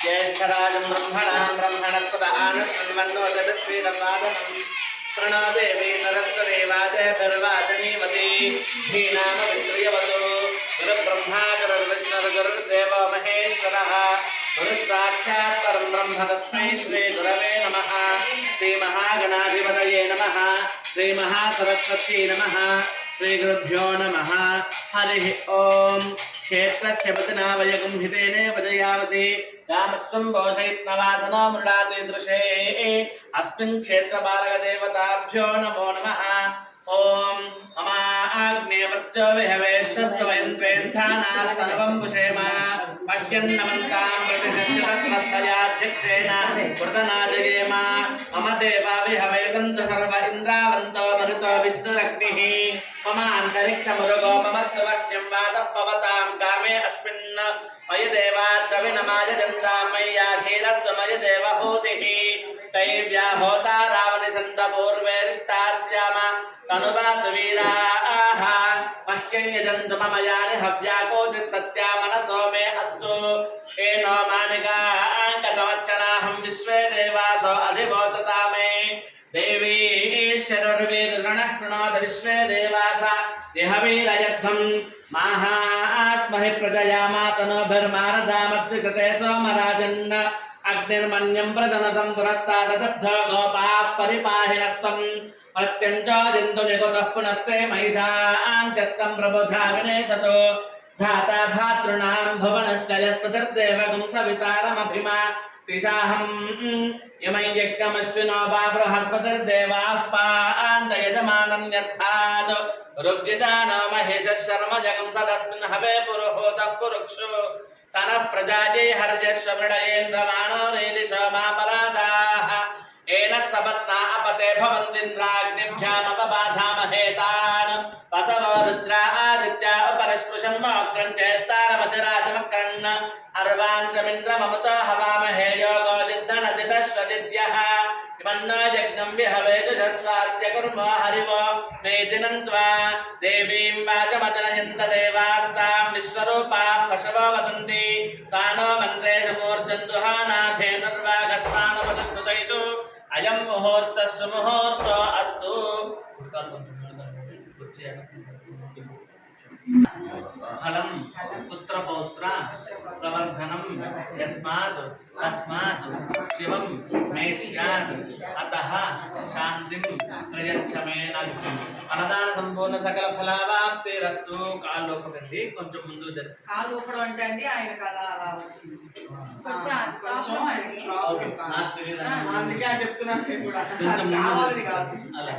ज्येष्ठराजं ब्रह्मणस्पत आनशृण्वन्नोदभिश्रीरसादनं प्रणो देवी सरस्वती वाजभिर्वाचनीवती धीनामवित्रियवतु गुरुब्रह्मा गुरुर्विष्णुर्गुरुर्देवो महेश्वरः गुरुस्साक्षात् परं ब्रह्म तस्मै श्रीगुरवे नमः। श्रीमहागणाधिपतये नमः। श्रीमहासरस्वत्यै नमः। श्रीगुरुभ्यो नमः। हरिः ओम्। क्षेत्रस्य पतिनावयगुंहितेने वजयावसि रामस्वं भोषयित्नवासनो मृडाति दृशे अस्मिन् क्षेत्रपालकदेवताभ्यो नमो नमः। ओम अमाग्नेवृत्तो विहवेश्वस्तवयन्त्रेन्थानास्तनवं पुषेम पश्यन्नमन्तां प्रतिष्ठितस्मस्तयाध्यक्षेण वृतनाजयेम मम देवा विहवे सन्तु सर्व इन्द्रावन्तो मरुतो विष्णुरग्निः मम अन्तरिक्षमुरुगो ममस्तु वह्यं वातः पवतां कामे अस्मिन् मयि देवाद्रविणमाय जन्तां मय्याशीरस्तु मयि देवहूतिः तैव्या होता रावणिसन्तपूर्वेरिष्टास्याम तनुवासुवीराः मह्यं यजन्तु मम यानि हव्याकोतिः सत्या मनसो मे अस्तु एनो मानिकाङ्कतमच्चनाहं विश्वे देवासो अधिवोचता मे देवी ईश्वरर्वीर्णः कृणोत विश्वे देवास देहवीरयध्वं माहास्महि प्रजया मातनोभिर्मारदामद्विषते सोमराजन् अग्निर्मन्यं प्रदनतं पुरस्ताददब्धो गोपाः परिपाहिनस्त्वं प्रत्यञ्चोदिन्तु निगतः पुनस्ते महिषाञ्चत्तं प्रबुधा विनेशतो धाता धातॄणां भुवनस्य यस्पतिर्देवगुं सवितारमभिमा तिशाहं यमै यज्ञमश्विनो वा बृहस्पतिर्देवाः पान्तयजमानन्यर्थात् रुग्यजानो महेशः शर्म जगं सदस्मिन् हवे पुरुहूतः पुरुक्षो सनः प्रजायै हर्यश्वमृडयेन्द्रमाणो रेदिशो मापरादाः एन सपत्ना अपते भवन्तीन्द्राग्निभ्यामपबाधामहे तान् वसवो रुद्रा आदित्या उपरस्पृशं मोक्रं चेत्तारमतिराजमक्रन् अर्वाञ्चमिन्द्रममुतो हवामहे योगोदिद्धनजिदश्वदिद्यः इमन्नो यज्ञं विहवेजुषस्वास्य कुर्मो हरिवो मेदिनं त्वा देवीं वाचमजनयन्त देवास्तां विश्वरूपाः पशवो वदन्ति सा नो मन्त्रेषु मूर्जन्तुहानाथेनुर्वागस्मानपदस्तुतैतु अयं मुहूर्तः सुमुहूर्तो अस्तु। फलं पुत्रपौत्र प्रवर्धनं यस्मात् तस्मात् शिवं मे स्यात् अतः शान्तिं प्रयच्छ मे नः। అన్నదాన సంపూర్ణ సకల ఫలావాప్తిరస్తు. కాళ్ళు లోపడండి, కొంచెం ముందు కాళ్ళు లోపడం అంటే అండి ఆయన కళ అలా వచ్చింది అందుకే చెప్తున్నాను నేను కూడా కావాలని కాదు అలా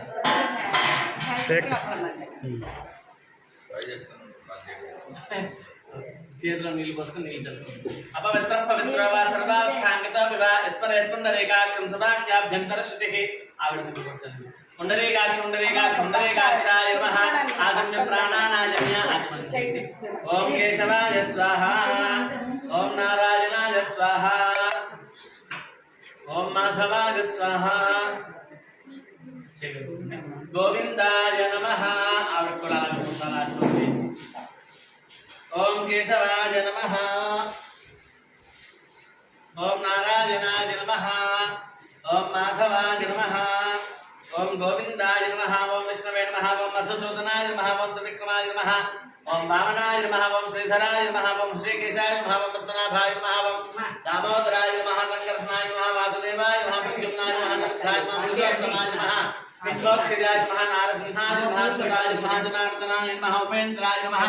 చేతిలో నీళ్ళు పోసుకొని నీళ్ళు చల్లుకోండి. అపవిత్ర పవిత్ర వా సర్వాస్థాంగిత వివా యస్పరేత్పుండరీకాక్షం సుభాఖ్యాభ్యంతర శృతి ఆవిడ కూర్చోండి. पुंडरीकाक्षाय नमः आजम्य प्राणानाजम्य आजमन्ति। ओम केशवाय स्वाहा ओम नारायणाय स्वाहा ओम माधवाय स्वाहा गोविंदाय नमः ओम केशवाय नमः ओम नारायणाय नमः ओम माधवाय नमः ओम गोविंदाय नमः ओम विष्णवे नमः ओम मधुसूदनाय नमः ओम त्रिविक्रमाय नमः ओम वामनाय नमः ओम श्रीधराय नमः ओम श्रीकेशाय नमः ओम पद्मनाभाय नमः ओम दामोदराय नमः संकर्षणाय नमः वासुदेवाय नमः प्रद्युम्नाय नमः निरुद्धाय नमः पुरुषोत्तमाय नमः विद्वोक्षिताय नमः नारसिंहाय नमः चुराय नमः जनार्दनाय नमः उपेन्द्राय नमः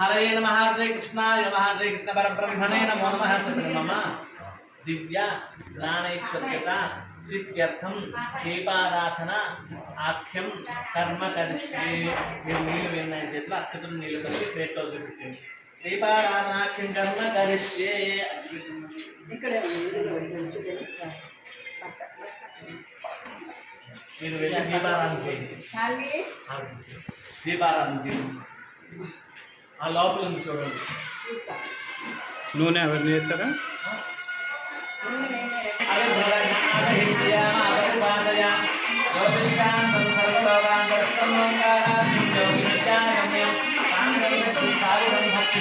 हरये नमः श्रीकृष्णाय नमः श्रीकृष्ण परब्रह्मणे नमो नमः मम दिव्या प्राणैश्वर्यता सिद्ध्यर्थं दीपाराधन आख्यं कर्म करिष्ये। नीళ్ళు వేయండి చేతిలో అక్షతలు నీళ్ళు కలిపి ప్లేట్లో పెట్టండి. దీపారాధనాఖ్యం కర్మ కరిష్యే. మీరు వెళ్ళి దీపారాధన చేయండి. దీపారాధన చేయండి. ఆ లోపల ఉంది చూడండి. నూనె అవన్నీ చేస్తారా? भक्ति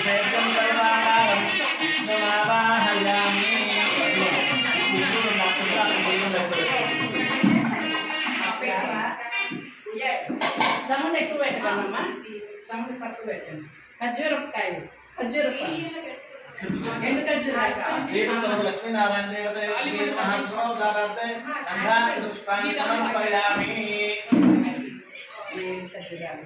పెట్టానమ్మా సౌండ్ తక్కువ పెట్టండి ఖర్జూరకాయలు ఖర్జూరకాయలు ఎండు ఖర్జూరాలు కావాలి లక్ష్మీనారాయణ దేవత పుష్పాన్ని సమర్పయామి. ఎండు ఖర్జూరాలు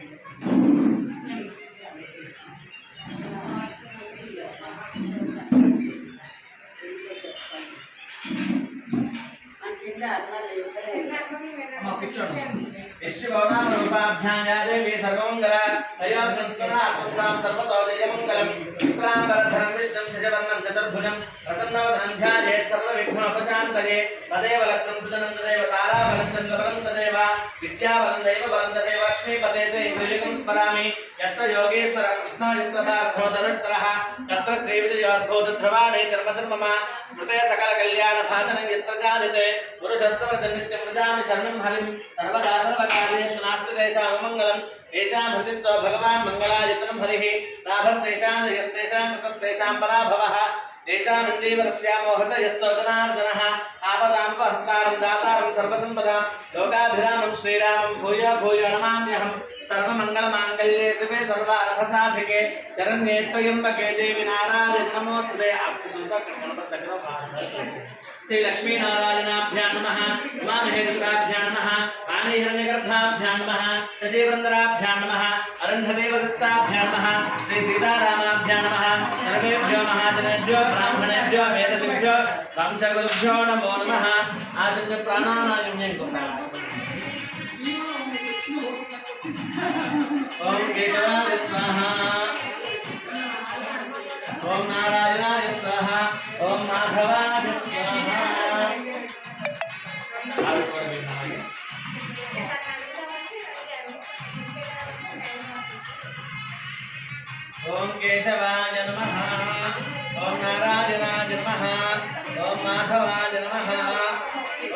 देवी सर्वमंगल तया संस्कृता पुंसां सर्वतो जयमंगलम शुक्लांबरधरं विष्णुं शशिवर्णं चतुर्भुजं प्रसन्नवदनं ध्यायेत् सर्वविघ्नोपशान्तये तदेव लग्नं सुदनं तदेव ताराबलं चन्द्रबलं तदेव विद्याबलं दैवबलं तदेव लक्ष्मीपते ते युगं स्मरामि यत्र योगेश्वर कृष्ण यत्र पार्थो धनुर्धरः तत्र श्रीविजयोर्भो ध्रुवाणे धर्मधर्मम स्मृते सकलकल्याणभाजनं यत्र जायते पुरुषस्तवजनित्यं व्रजामि शरणं हरिं सर्वदा सर्वकार्येषु नास्ति तेषां मङ्गलं येषां हृदिस्थो भगवान् मङ्गलायतनं हरिः लाभस्तेषां जयस्तेषां कृतस्तेषां पराभवः तेषां इन्दीवरस्यामो हृदयस्थो जनार्दनः आपदामपहर्तारं दातारं सर्वसम्पदां लोकाभिरामं श्रीरामं भूयो भूयो नमाम्यहं सर्वमङ्गलमाङ्गल्ये शिवे सर्वार्थसाधिके शरण्ये त्र्यम्बके देवी नारायण नमोस्तुते श्री लक्ष्मीनारायणाभ्यां नमः उमामहेश्वराभ्यां नमः पाणिहिरण्यगर्भाभ्यां नमः सजीवन्दराभ्यां नमः अरुन्धदेवसस्ताभ्यां नमः श्री सीतारामाभ्यां नमः सर्वेभ्यो महाजनेभ्यो ब्राह्मणेभ्यो वेदविभ्यो वंशगुरुभ्यो नमो नमः आचन्य प्राणानायम्यं ओम केशवाय स्वाहा ओम नारायणाय स्वाहा ओम माधवाय स्वाहा ओम केशवाय नमः ओम नारायणाय नमः ओम माधवाय नमः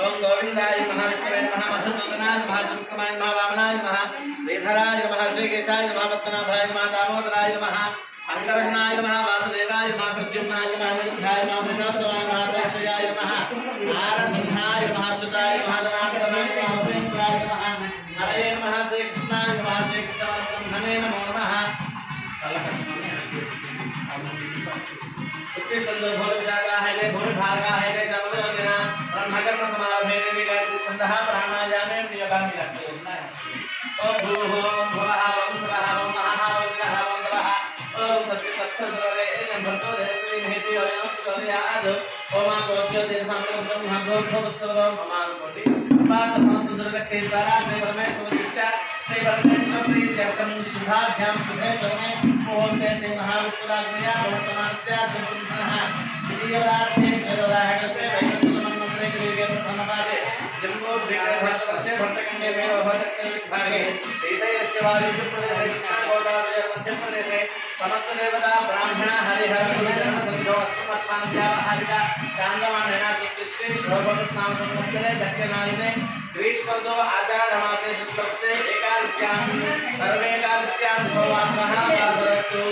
ओम गोविंदाय नमः विष्णुवे नमः मधुसूदनाय नमः त्रिविक्रमाय नमः वामनाय नमः श्रीधराय नमः श्रीकेशाय नमः पद्मनाभाय नमः दामोदराय नमः शंकरघनाय नमः वासुदेवाय नमः प्रद्युम्नाय नमः अनिरुद्धाय नमः पुरुषोत्तमाय नमः प्रेक्षयाय नमः नारसिंहाय नमः अच्युताय नमः जनार्दनाय नमः उपेन्द्राय नमः हरये नमः श्रीकृष्णाय नमः श्रीकृष्णवरब्रह्मणे नमो नमः उत्तिष्ठन्तु भूरिविशाखाः हे भूरिभार्गाः हे सर्वजनाः ब्रह्मकर्म समारभे देवी गायत्री छन्दः प्राणायामे नियतानि रक्षते ओम भूः ओम भुवः ओम स्वः ओम महः ओम नः ओम तवः ओम सत्यतत्सर्वरे भर्गो देवश्री महेति ओम ओम गोच्योते संग्रहं ब्रह्मभूतवस्सवं ममानुकोटि पार्थ संस्कृतक्षेत्राः श्री परमेश्वरस्य श्री परमेश्वर प्रीत्यर्थं शुभाभ्यां शुभे कर्मे मुहूर्ते श्री महाविष्णुराज्ञया वर्तमानस्य दुर्गुणः द्वितीयवरार्थेश्वरराहकस्य वैवस्वतमन्त्रे क्रिये प्रथमपादे जम्बोद्विग्रहवर्षे भट्टकण्डे मेरोभदक्षिणविभागे श्रीशैलस्य वायुप्रदेशे कृष्णागोदावरी मध्यप्रदेशे समस्तदेवता ब्राह्मण हरिहर गुरुजनसंघो अस्मत्पान्त्यावहारिका चान्दमानेन सुश्री शोभवत्नाम संवत्सरे दक्षिणायने ग्रीष्मर्दो आषाढमासे शुक्लपक्षे एकादश्यां सर्वेकादश्यां भवामः वासरस्तु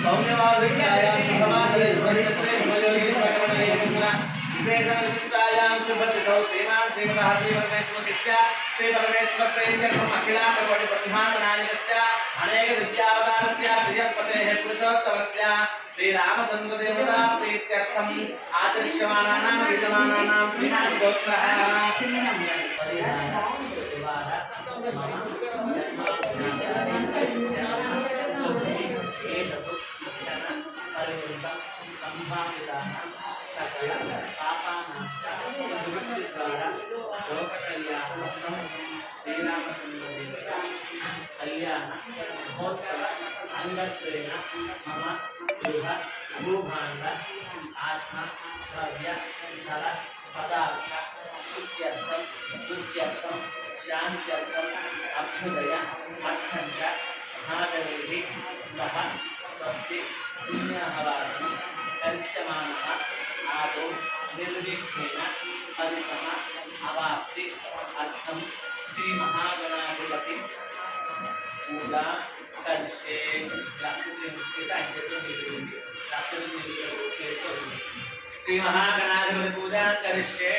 सौम्यवासरिकायां शुभमासरे शुभनक्षत्रे शुभयोगे शुभकर्मणे विशेषविशिष्टायां शुभतिथौ श्रीमान् श्रीमतः श्रीपरमेश्वरस्य श्रीपरमेश्वरप्रेत्यर्थम् अखिलाण्डकोटिब्रह्माण्डनायकस्य अनेकविद्यावतारस्य श्रियःपतेः पुरुषोत्तमस्य श्रीरामचन्द्रदेवता प्रीत्यर्थम् आचरिष्यमाणानां विद्यमानानां श्रीमान् गोत्रः कल्याण महोत्सव अंगत्वेन मम गृह भूभाण्ड आत्मा द्रव्य स्थल पदार्थ शुद्ध्यर्थं दुत्यर्थं शान्त्यर्थं अभ्युदय अर्थञ्च महादेवैः सह स्वस्ति पुण्याहवाचनं दर्श्यमानः आदौ निर्विघ्नेन परिसम अवाप्ति अर्थं श्री महागणाधिपति पूजा करशे श्री महागणाधिपति पूजा करशे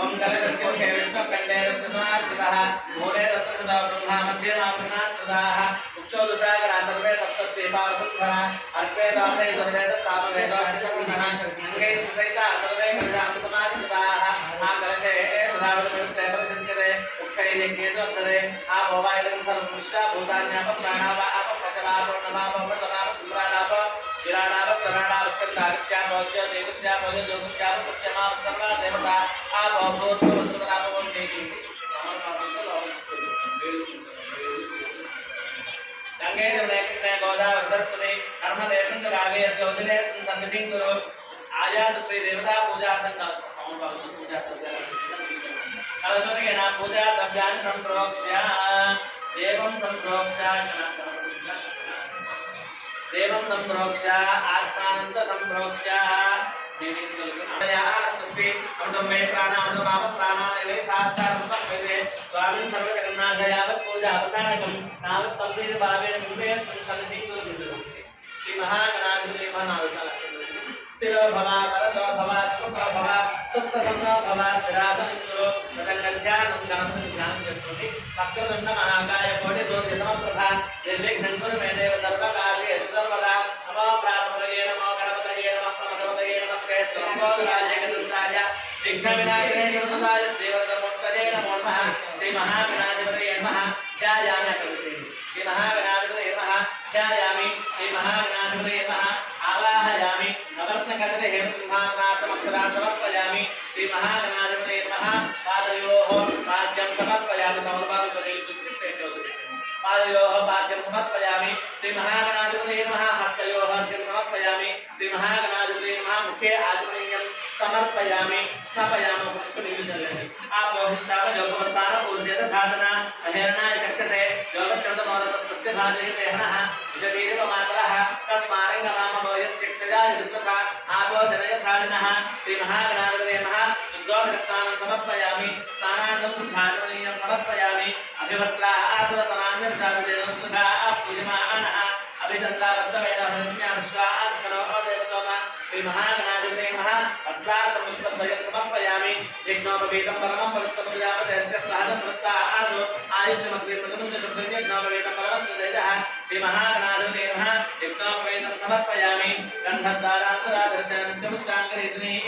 ओम कलशस्य मुखे विष्णुकण्डे रत्नसमाश्रितः मूले रत्नसुधा ब्रह्मा मध्ये मापनास्तुताः उक्षोदसागरा सर्वे सप्तद्वीपावसुन्धरा अर्पे दाते सर्वे सामवेदो हरितपुण्यः मुखे सहिता सर्वे कलशामसमाश्रिताः आ कलशे सदावृतमिष्टे प्रशंसते उक्खैर्यज्ञेषु आपोवायं सर्वपुष्टा भूतान्यापप्राणाव आपपशलापोर्णमापमतनाव सुन्द्राणाप विराणाव सराणाव स्कन्धाविश्यामोज्य देवश्यामोज्य जोगश्याम सत्यमाव सर्वा देवता आपोभूतवसुमनापवं चैति गंगे जमुने कृष्णे गोदावरी सरस्वती नर्मदे सिंधु कावेरी जौजले सन्निधिं कुरु आयात श्री देवता पूजार्थं सरस्वती नाम पूजा द्रव्यानि संप्रोक्ष्य देवं संप्रोक्ष्य देवं संप्रोक्ष्य आत्मानंद संप्रोक्ष्य देवीस्वस्ति अमृतं मे प्राणामृतमाप प्राणानि थास्तामृतं वेदे स्वामिन् सर्वजगन्नाथयावत् पूजा अपसारणं तावत् तम्भीर भावेन मुखे सन्निधिं कुरु श्री महागणाधिपते महानाविता स्थिरो भवा परतो भवा सुखो भवा सुप्तसन्नो भवा स्थिरासनं कुरु तदङ्गध्यानं गणपतिं ध्यानं यस्तुति वक्रतुण्ड महाकाय कोटि सूर्य समप्रभा निर्विघ्नं कुरु मे देव सर्वकार्येषु सर्वदा नमो प्रार्थये नमो गणपतये नमः प्रमथपतये नमः श्रेष्ठोराय जगदुताय विघ्नविनाशिने शिवसुताय श्रीवरदमुक्तये नमो नमः श्री महागणाधिपतये नमः ध्यायामि श्री महागणाधिपतये नमः ध्यायामि श्री महागणाधिपतये नमः आवाहयामि नवरत्नकटके हेमसिंहासनार्थमक्षरान् समर्पयामि श्री महागणाधिपतये नमः पादयोः पाद्यं समर्पयामि पादयोः पाद्यं समर्पयामि श्री महागणाधिपतये नमः हस्तयोः अर्घ्यं समर्पयामि श्री महागणाधिपतये नमः मुखे आचमनीयं समर्पयामि स्नापयामि पुष्पनिर्जलने आपोहिष्टाव योगवस्थान ऊर्जेत धातना अहेरणाय चक्षसे योगशब्दमोदसस्तस्य भाजयते हनः विषवीर्यमातरः तस्मारिङ्गमामो यस्य क्षयाय दुर्गथा आपो जनयथारिणः श्री महागणाधिपतये नमः शुद्धोदकस्नानं समर्पयामि स्नानान्तं शुद्धाचमनीयं समर्पयामि अभिवस्त्राः आसनसमान्यशाविदेवस्तुधा पूजमानः अभिचन्द्रावर्तमेन हरिण्याविश्वात्मनोदेवसोम श्री महागणाधिपतये नमः अस्तार्थमुष्पद्वयं समर्पयामि यज्ञोपवीतं परमं पवित्रं प्रजापतेस्य सहजं पुरस्तादो आयुष्यमग्निमृतं च शुभ्रयज्ञोपवीतं परमं तेजः श्री महागणाधिपतये नमः यज्ञोपवीतं समर्पयामि गन्धद्वारान्तरादर्शनित्यमुष्टाङ्गरेशनीः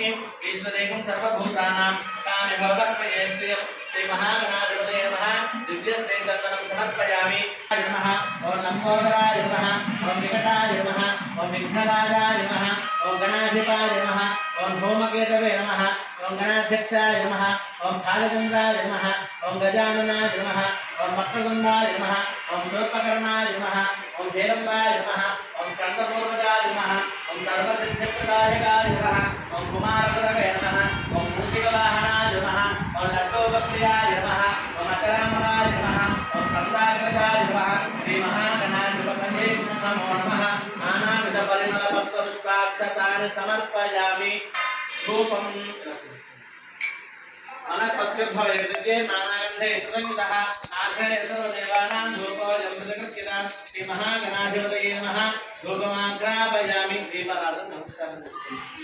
ईश्वरेकं सर्वभूतानां काम्यभवत्मये श्रियं श्री महागणाधिपतये नमः दिव्यश्रीचन्दनं समर्पयामि नमः ओं लम्बोदराय नमः ओं विकटाय नमः ओं विघ्नराजाय नमः ओं गणाधिपाय नमः ओं धूमकेतवे नमः ओं गणाध्यक्षाय नमः ओं भालचन्द्राय नमः ओं गजाननाय नमः ओं वक्रतुण्डाय नमः ओं शूर्पकर्णाय नमः ओं हेरम्बाय नमः ओं स्कन्दपूर्वजाय नमः ओं सर्वसिद्धिप्रदायकाय नमः ओं कुमारगुरवे नमः ओं मूषिकवाहनाय नमः ओं लड्डोपप्रियाय नमः ओं अकरामराय नमः ओं स्कन्दाग्रजाय नमः श्री महागणाधिपतये नमो नमः नानाविधपरिमलपत्रपुष्पाक्षतानि समर्पयामि धूपम् अनस्पत्युद्भवयते नानागन्धे सुगन्धः आघ्रणे सर्वदेवानां धूपोऽयं प्रकृतिनां श्री महागणाधिपतये नमः धूपमाग्रापयामि दीपाराधनं नमस्कारं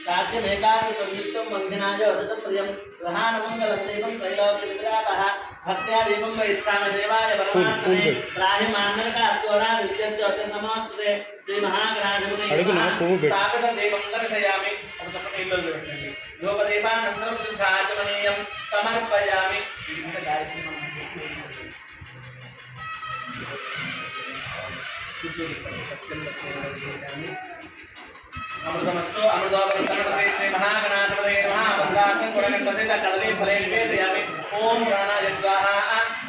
साध्यमेकापि संयुक्तं वन्दिनाय वदतप्रियं गृहाणमङ्गलं देवं त्रैलोक्यविलापः भक्त्या देवं व इच्छामि देवाय परमात्मने त्राहि मान्नरकार्योरा नित्यं नमोस्तुते श्री महागणाधिपतये नमः स्थापित देवं दर्शयामि धूपदीपानन्तरं शुद्धाचमनीयं समर्पयामि अमृतमस्तु अमृतोपरितमसे श्री महागणाधिपतये नमः वस्त्राग्निं गुणगण्डसित कदली फले निवेदयामि ओम प्राणाय स्वाहा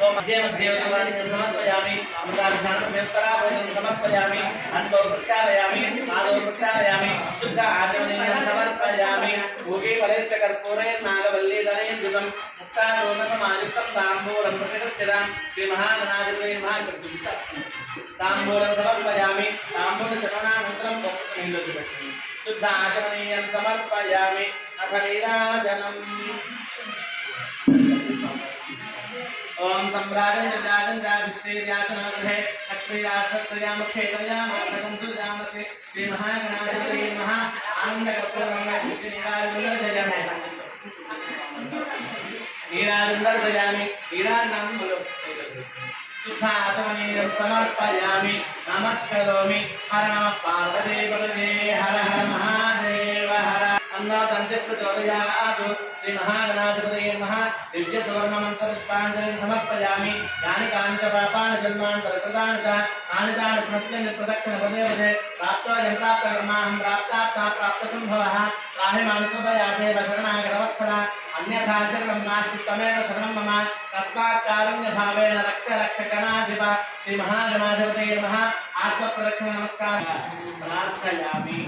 ओम मध्ये मध्ये उदवादिनं समर्पयामि अमृताभिधानं संयुक्तराभूषणं समर्पयामि हस्तौ प्रक्षालयामि पादौ प्रक्षालयामि शुद्ध आचमनीयं समर्पयामि भोगे फलस्य कर्पूरेर्नागवल्लीदलेन्द्रितं मुक्ताचूर्णसमायुक्तं ताम्बूलं प्रतिगृह्यतां श्री महागणाधिपतये नमः ताम्बूलं समर्पयामि ताम्बूलचरणानन्तरं वस्त्रनिर्लज्जति शुद्ध आचमनीयं समर्पयामि अथ नीराजनम् ओम सम्राजं जजाजं जाधिष्ठे जातनामहे लक्ष्मीराष्ट्रस्या मुखे तया मातकं सुजामसे श्री महागणाधिपतये नमः नीराजंदर सजामि नीराजनाम बोलो शुद्धाचमनीयं समर्पयामि नमस्करोमि हर नमः पार्वतीपतये हर हर महादेव हर अन्नतन्त्रप्रचोदयात् श्री महागणाधिपतये नमः दिव्य सुवर्णमन्त्रपुष्पाञ्जलिं समर्पयामि यानि कानि च पापानि जन्मान्तरकृतानि च तानि तानि पुनस्मिन् प्रदक्षिणपदे पदे प्राप्तो यन्त्राप्तकर्माहं प्राप्तसम्भवः त्राहि मां कृपया देव शरणागतवत्सला अन्यथा शरणं नास्ति त्वमेव शरणं मम तस्मात् कारुण्यभावेन रक्ष रक्षकनाधिप श्री महागणाधिपतये नमः आत्मप्रदक्षिण नमस्कार प्रार्थयामि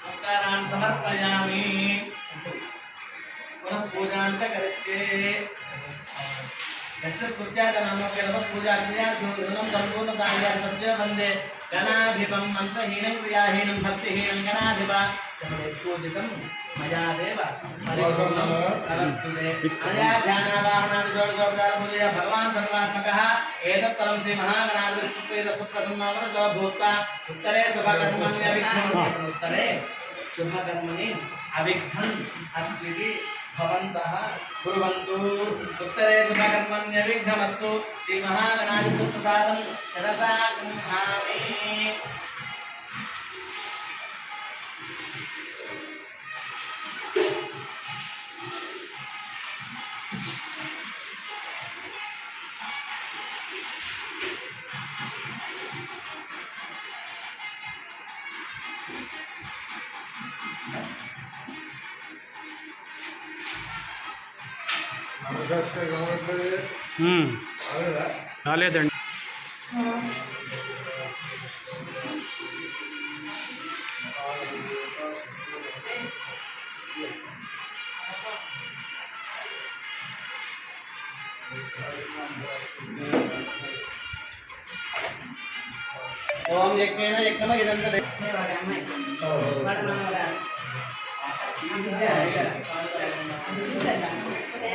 नमस्कारान् समर्पयामि पुनः पूजां च करिष्ये यस्य स्फूर्त्याजनामोऽप्यनवः पूजाक्रिया सुगुणं सम्पूर्णताया सद्यो वन्दे गणाधिपं मन्त्रहीनं क्रियाहीनं भक्तिहीनं गणाधिप पूजितं मया देव नमस्ते अनया ध्यानावाहनादि षोडशोपचारपूजया भगवान् सर्वात्मकः एतत्परं श्री महागणाधिपतिसुप्रसन्नवरदो भूत्वा उत्तरे शुभकर्मणि अविघ्नम् अस्ति भवन्तः कुर्वन्तु उत्तरे शुभकर्मण्यविघ्नमस्तु श्री महागणाधिपतिप्रसादं शिरसा गृह्णामि రాలేదండి ओम यज्ञेन यज्ञम इदंत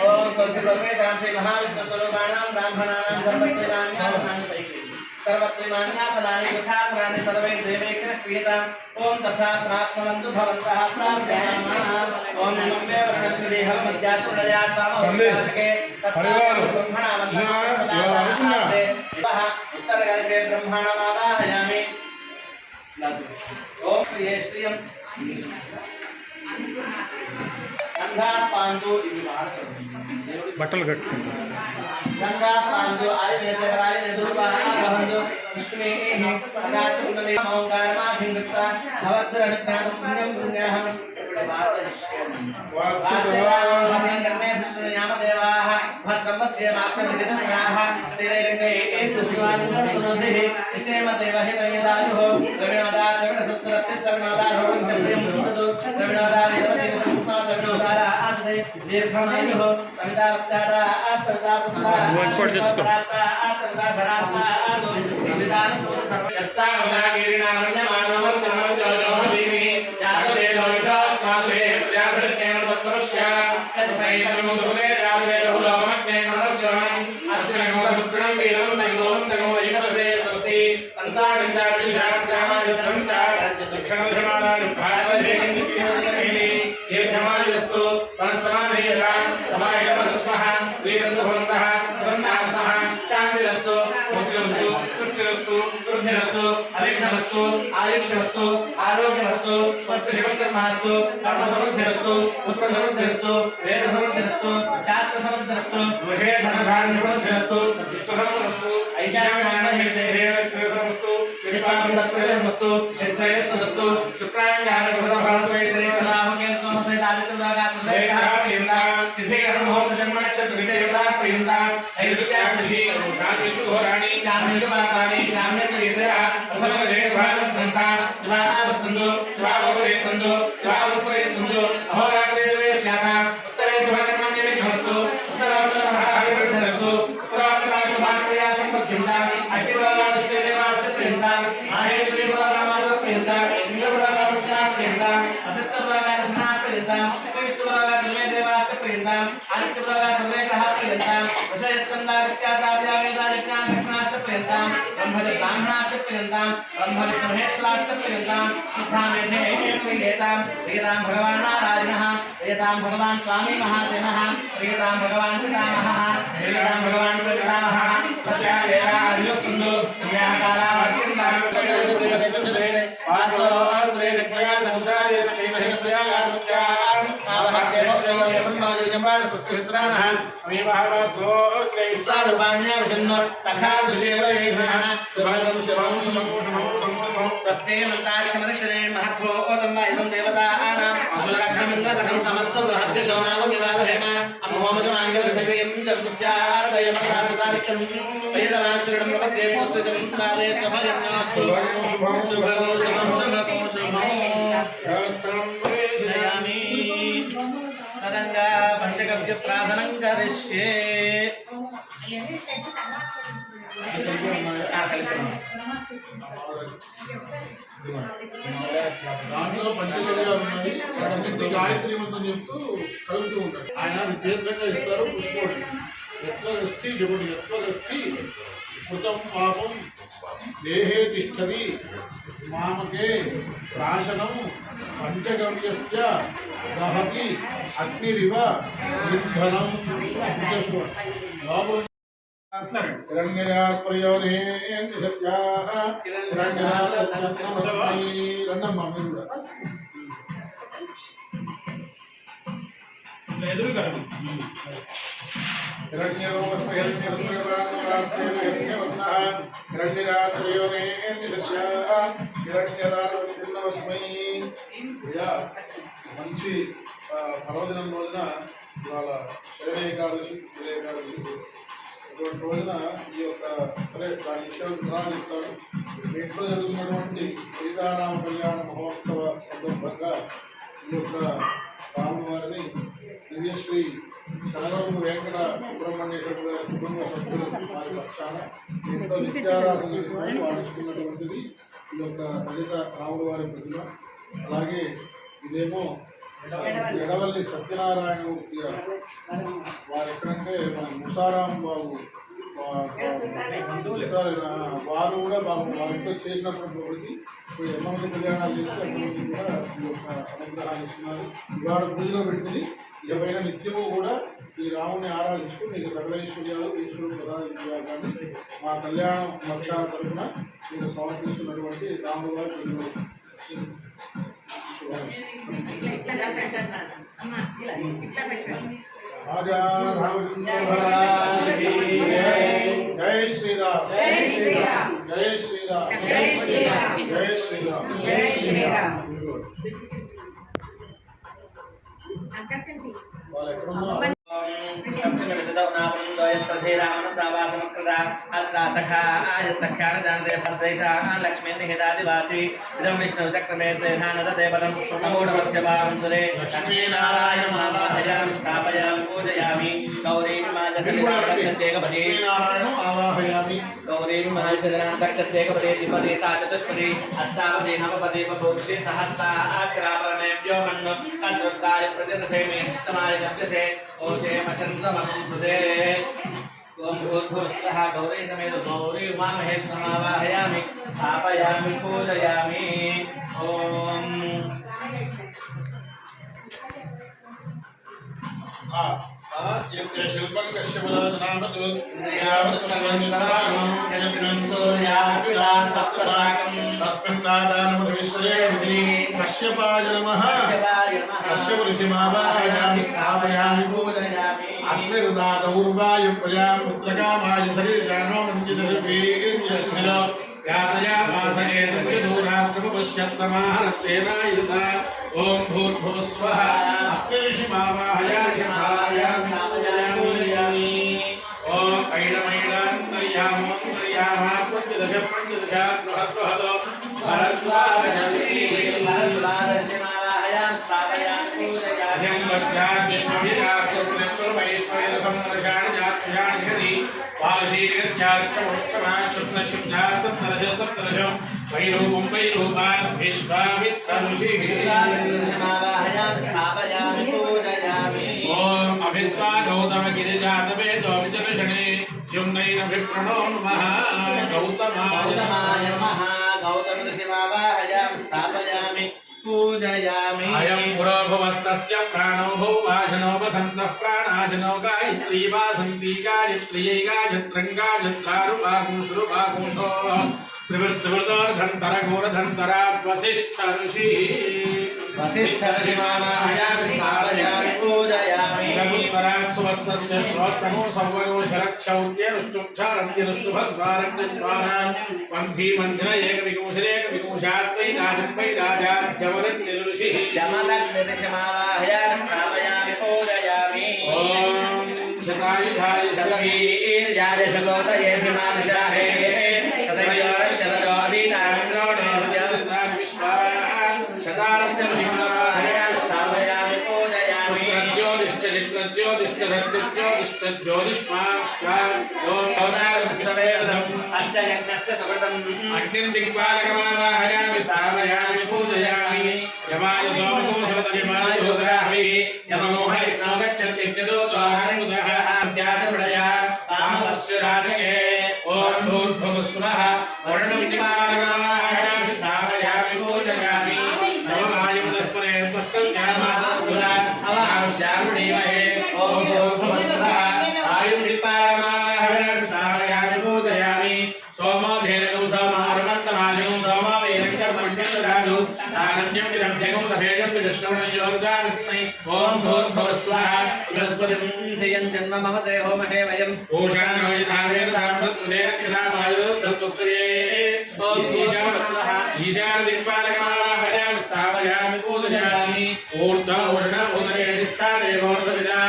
ओम स्वस्ति सर्वेषां श्री महाविष्णुस्वरूपाणां ब्राह्मणानां सर्वत्रिमान्यासनानि यथासनानि सर्वे देवेक्षण क्रियताम् ओम तथा प्राप्नुवन्तु भवन्तः प्राप्नुयामः ओम नमो वर्णश्रीहं मध्याचुरयात्मावस्याचके ब्रह्मणावन्तः उत्तरकलशे ब्रह्मणमावाहयामि ओम प्रिये श्रियं गंगा पांडु इति वार्तम् బట్టలు కట్టుకుంటాం गंगा पांडु आयुर्वेदकराय दुर्वाहनबन्धु विष्णुमेः आकाशकुण्डले ओंकारमाभिनृत्ता भवद्रनुज्ञातं पुण्यं पुण्याहं वाचयिष्यामि वाचयामि विष्णुयामदेवाः भद्रमस्य माक्षविदितप्राः श्रीरङ्गे एस्तु शिवानन्दस्तुनोतिः विषेमदेवहि वैदायुः द्रविणोदा द्रविणसुत्रस्य द्रविणोदारोगस्य प्रियं भवतु द्रविणोदा वेदवतिविषमुक्ता द्रविणोदारा आसते दीर्घमायुः सवितावस्तारा आत्सवितावस्ता ఇంకోటి తెచ్చుకో आत्सविता धरात्ता आदो विधान सोद सर्वस्ता उदागिरिणा मन्यमानवन्तमजोजोहवीमि जातवेदो विशास्तासे प्रजापतिर्नेम तत्पुरुष्य तस्मै तन्मुदुदे जातवेदो लोकमग्ने मनस्यम् अस्मिन् मोदपुत्रं वीरं तैलों तनो वैकसदे स्वस्ति संतानिन्दादिशाब्दामायुद्धं च दक्षिणधर्माणानि भारतदेशेन्द्रियमेनि ये धर्मायुस्तु तस्मादेशा समाहितमस्मः वीरन्दुभवन्तः तन्नास्मः शान्तिरस्तु मुक्तिरस्तु पुष्टिरस्तु वृद्धिरस्तु अविघ्नमस्तु आयुष्यमस्तु आरोग्यमस्तु स्वस्तिशिवशर्मास्तु कर्मसमृद्धिरस्तु पुत्रसमृद्धिरस्तु वेदसमृद्धिरस्तु शास्त्रसमृद्धिरस्तु गृहे धनधान्यसमृद्धिरस्तु विष्णुरमस्तु ऐशान्यमानहेतेशेरस्तु कृपामस्तु यच्छयस्तु शुक्रायणारभृतभारतवेशरेशलाहुकेन सोमसेदादित्यदागासुरेखाप्रियन्ता तिथिकर्महोत्रजन्मनक्षत्रविदेवता प्रियन्ता ऐरुत्याकृषि रात्रिचुघोराणि शामनिकपापानि शाम्यत्रियतया प्रथमदेशभागग्रन्था शिवानावसन्तो शिवावसुरेसन्तो शिवावसुरेसन्तो अहोरात्रेश्वरेश्याता उत्तरे शुभकर्मण्यविघ्नमस्तु उत्तरोत्तरमहाभिवृद्धिरस्तु पुरातनाशुभाक्रिया सम्पद्यन्ता अग्निपुराणाश्चेदेवाश्च प्रियन्ता माहेश्वरी पुराणामादप्रियन्ता इंद्रपुराणाप्रियन्ता असिष्टपुराणार्चनाप्रियन्ता श्रेष्ठपुराणासर्वेदेवाश्च प्रियन्ता आदित्यपुराणा सर्वे ग्रहाः प्रियन्ता दशस्कन्दाश्चादार्यावेदायज्ञानदक्षिणाश्च प्रियन्ता ब्रह्मज ब्राह्मणास्य प्रियन्तां ब्रह्म विष्णु महेश्वरास्य प्रियन्तां सिद्धामेधे प्रियतां प्रियतां भगवान् नारायणः प्रियतां भगवान् स्वामी महासेनः प्रियतां भगवान् पितामहः प्रियतां भगवान् पितामहः सत्यावेदादिवसुन्दो व्याकारा वक्षिन्दा स्वस्ते मंत्राक्षमदक्षिणे महत्वो ओदम्बा इदं देवतानाम् असुरग्नमिन्द्रसखं समत्सुरहद्यशो नाम विवादहेम अम्होमजमाङ्गलसंगयं दस्मुत्यादयमन्त्राक्षतारिक्षं वेदमाश्रणं प्रपद्ये स्वस्तिशं काले स्वभयन्नासु शुभं शुभं जयामि तदङ्गा पञ्चगव्यप्रासनं करिष्ये దాంట్లో పంచగవ్యాలు ఉన్నాయి వాటన్నింటి గాయత్రి మంత్రం చెప్తూ కలుపుతూ ఉంటాడు ఆయన అది తీర్థంగా ఇస్తారు పుచ్చుకోండి యత్వగస్థి చెప్పుడు యత్వగస్థి కృతం పాపం దేహే తిష్టది మామకే ప్రాశనం పంచగవ్యస్య దహతి అగ్నిరివ నిర్ధనం చేసుకోండి లోపల మంచి పర్వదినం రోజున ఇవాళ శయన ఏకాదశి ఇటువంటి రోజున ఈ యొక్క సరే దాని విషయాలు చెప్తాను మీ ఇంట్లో జరుగుతున్నటువంటి సీతారామ కళ్యాణ మహోత్సవ సందర్భంగా ఈ యొక్క రాముల వారిని దివ్యశ్రీ శనగరుడు వెంకట సుబ్రహ్మణ్యేశ్వర గారి కుటుంబ సభ్యులు వారి పక్షాన ఇంట్లో నిత్యారాధన పాటిస్తున్నటువంటిది ఈ యొక్క దళిత రాముల వారి ప్రతిమ. అలాగే ఇదేమో ఎడవల్లి సత్యనారాయణమూర్తి గారు వారు ఎక్కడంటే మన ముసారాం బాబు వారు కూడా బాబు వారితో చేసినటువంటి ఒకటి ఇప్పుడు ఎంతమంది కళ్యాణాలు చేస్తే ఎంతమంది కూడా ఈ యొక్క అనుగ్రహాలు ఇస్తున్నారు. ఇవాళ పూజలో పెట్టింది ఇకపైన నిత్యము కూడా ఈ రాముని ఆరాధిస్తూ మీకు సకలైశ్వర్యాలు ఈశ్వరుడు ప్రదానం మా కళ్యాణం లక్ష్యాల తరఫున మీకు సమర్పిస్తున్నటువంటి రాముల వారి పూజలు. राजा जय श्री राम जय श्री राम जय श्री राम जय श्री राम जय श्री राम जय श्री राम लक्ष्मीनारायणमावाहयामि स्थापयामि पूजयामि गौरीं आवाहयामि गौरीं मायसदनान्तक्षत्रेकपदे द्विपदे सा चतुष्पदे अष्टापदे नवपदे बभूषे सहस्राक्षरापरमेभ्यो मन्नो तद्रुद्धाय प्रजनसेमे इष्टमाय गव्यसे ओजे मशन्तमकृते ओम भूर्भुवस्सुः गौरी समेत गौरी उमामहेश्वरमावाहयामि स्थापयामि पूजयामि ओम शिल्पं कश्यपराजनामतु कश्यपाय नमः कश्यप ऋषिमावाहयामि स्थापयामि पूजयामि अग्निर्दातौर्वायु प्रजां पुत्रकामाय शरीरजानो मञ्चितर्वीर्यश्मिनो यातया वासयेतद्यदूरात्रमुपश्यत्तमाहरत्तेनायिता ओम भूर्भुवस्वः अत्यशिमावाहयामि ओम ऐडमैडान्तर्यामोऽन्तर्यामात्मञ्जदशपञ्जदशाद्वहद्वहदो भरद्वाजम् वश्यान् विश्वभिराष्ट्रस्यक्षुर्वैश्वर्यसंवर्षाणि जाक्षुषाणि जगति वालशीर्यत्याक्षमोक्षमाच्छुत्नशुद्धात् सप्तदशः वैरूपं वैरूपात् विश्वामित्रऋषिः ओम अभित्वा गौतम गिरिजातवेदो विचर्षणे युं विप्रणो नमः गौतमाय नमः गौतम ऋषिमावाहयामि स्थापयामि पूजयामि अयं पुरो भुवस्तस्य प्राणो भुवाजनो वसन्तः प्राणाजनो गायत्री वासन्ती गायत्र्यै गायत्रं गायत्रारुपाकुंसो त्रिवृत्तिवृतोर्धन्तरघोरधन्तरात् वसिष्ठ ऋषिमावाहयामि स्थापयामि पूजयामि रघुत्तरात् सुवस्तस्य श्रोत्रमो संवगो शरक्षौद्यरुष्टुक्षारद्यरुष्टुभस्वारग्निस्वारान् पन्थी मन्थन एकविकंशरेकविकंशात् वैराजं ऋषिः जमदग्निऋषिमावाहयामि स्थापयामि पूजयामि ॐ शतायुधाय शतवीर्याय शतोदये भीमादिशाहे शतयोः शतयोर्शरदोदिताङ्गोणोर्यविश्वाशतारक्षमावाहयामि स्थापयामि पूजयामि अस्य यज्ञस्य सुकृतम् अग्निं दिक्पालकमावाहयामि स्थापयामि पूजयामि यमाय सोमको सरतविमाय योगामि यममोहयज्ञो गच्छन्ति इत्यदोद्वारमुदः अध्यात्मप्रया कामवस्य राजके ॐ भूर्भुवस्वः वर्णं दिक्पालकमावाहयामि स्थापयामि पूजयामि नवमायुतस्मरे पुष्टं ज्ञानमातर्गुला अवाश्यामणीमहे ॐ भूर्भुवस्वः आयुं दिक्पालकमावाहयामि स्थापयामि पूजयामि सोमो धेनुं सोमार्मन्तमाजं सोमो वेदकर्मण्यं ददातु आनन्यं विरब्धकं सभेजं विदश्रवणं योगदानस्मै ॐ भूर्भुवस्वः बृहस्पतिं धियं जन्म मम से होमहे वयम् ओषानो यथावेद सांसत्पदेन क्षरामायुर्धस्वस्त्रे ईशानदिक्पालकमावाहयामि स्थापयामि पूजयामि ऊर्ध्वोषणोदरेधिष्ठाने गोणसविदा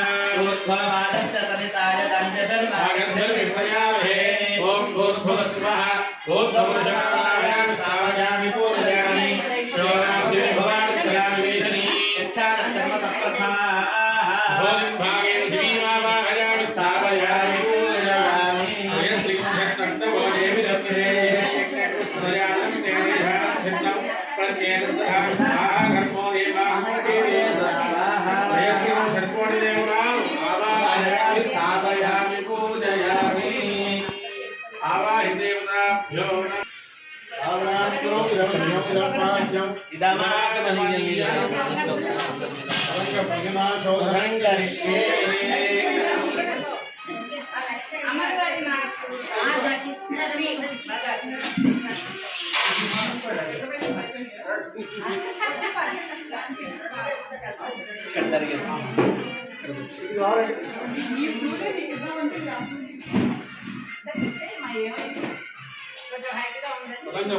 ऊर्ध्वपादस्य सनिताय आगन्धर्विष्मयामहे ॐ भूर्भुवस्वः ऊर्ध्वपुरुषमावाहयामि स्थापयामि पूजयामि शोणाब्धे भवानि क्षरामि वेदनी भोलिं भागेन जीवावाहयामि स्थापयामि पूजयामि श्रीकृष्णो देवी दस्ते यज्ञकुस्तुतयानं चेदेहानं भिन्नं प्रत्येतद्धामि स्वाहा कर्मो देवाः सर्पोणि देवताम् आवाहयामि स्थापयामि पूजयामि आवाहि देवताभ्यो नमः आवाहनान्तरो इदमन्योमिदपाद्यम् प्रतिमाशोधनं करिष्ये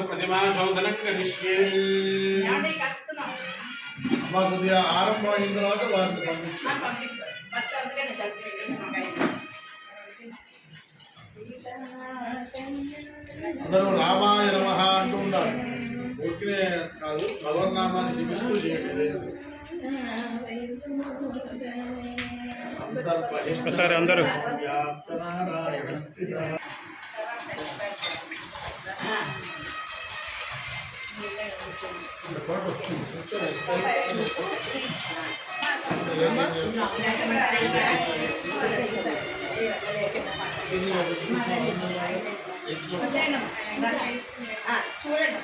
प्रतिमाशोधनं करिष्ये మాకు కొద్దిగా ఆరంభం అయిన తర్వాత వారిని పంపించారు అందరూ రామాయ నమః అంటూ ఉండాలి ఊరికే కాదు భగవన్నామాన్ని జపిస్తూ చేయండి ఏదైనా సరే ఒకసారి అందరూ చూడండి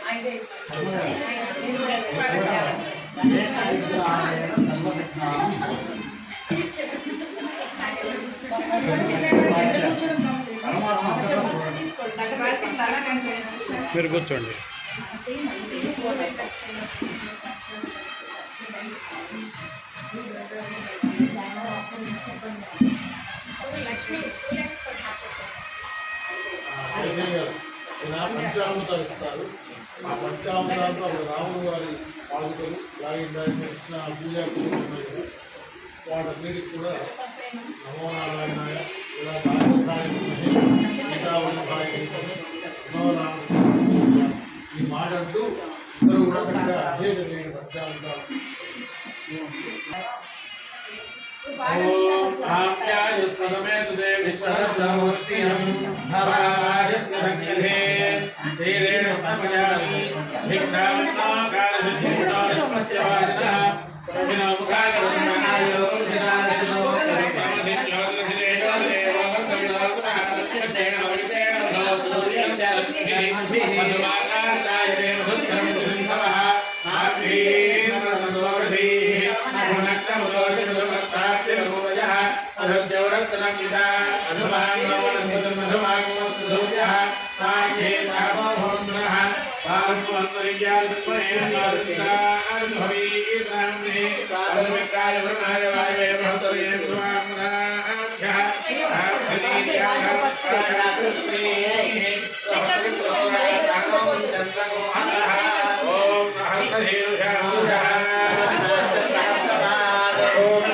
మీరు కూర్చోండి. పంచామృతాలు ఇస్తారు. ఆ పంచామృతాలతో రాములు వారి పాదుకలు లాగిందాన్ని ఇచ్చిన పూజా పూజలు వాటన్నిటికి కూడా నమో నారాయణాయ ఇలా ఈ మాట అంటూ అందరూ కూడా చక్కగా అభిషేకం చేయండి పంచామృతాలు. आप्यायुष्मदमेतुदे विश्वरसमुष्टिनं भवाराजस्नभक्तिधे श्रीरेण स्तपयामि भिक्तावन्नाकारसिद्धिर्नाशस्मस्य वाजिनः प्रभिनो मुखाकरन्नायो सिदारसिनो मित्राय ब्रह्माय वायवे बृहस्पतये स्वामनाभ्यः ओम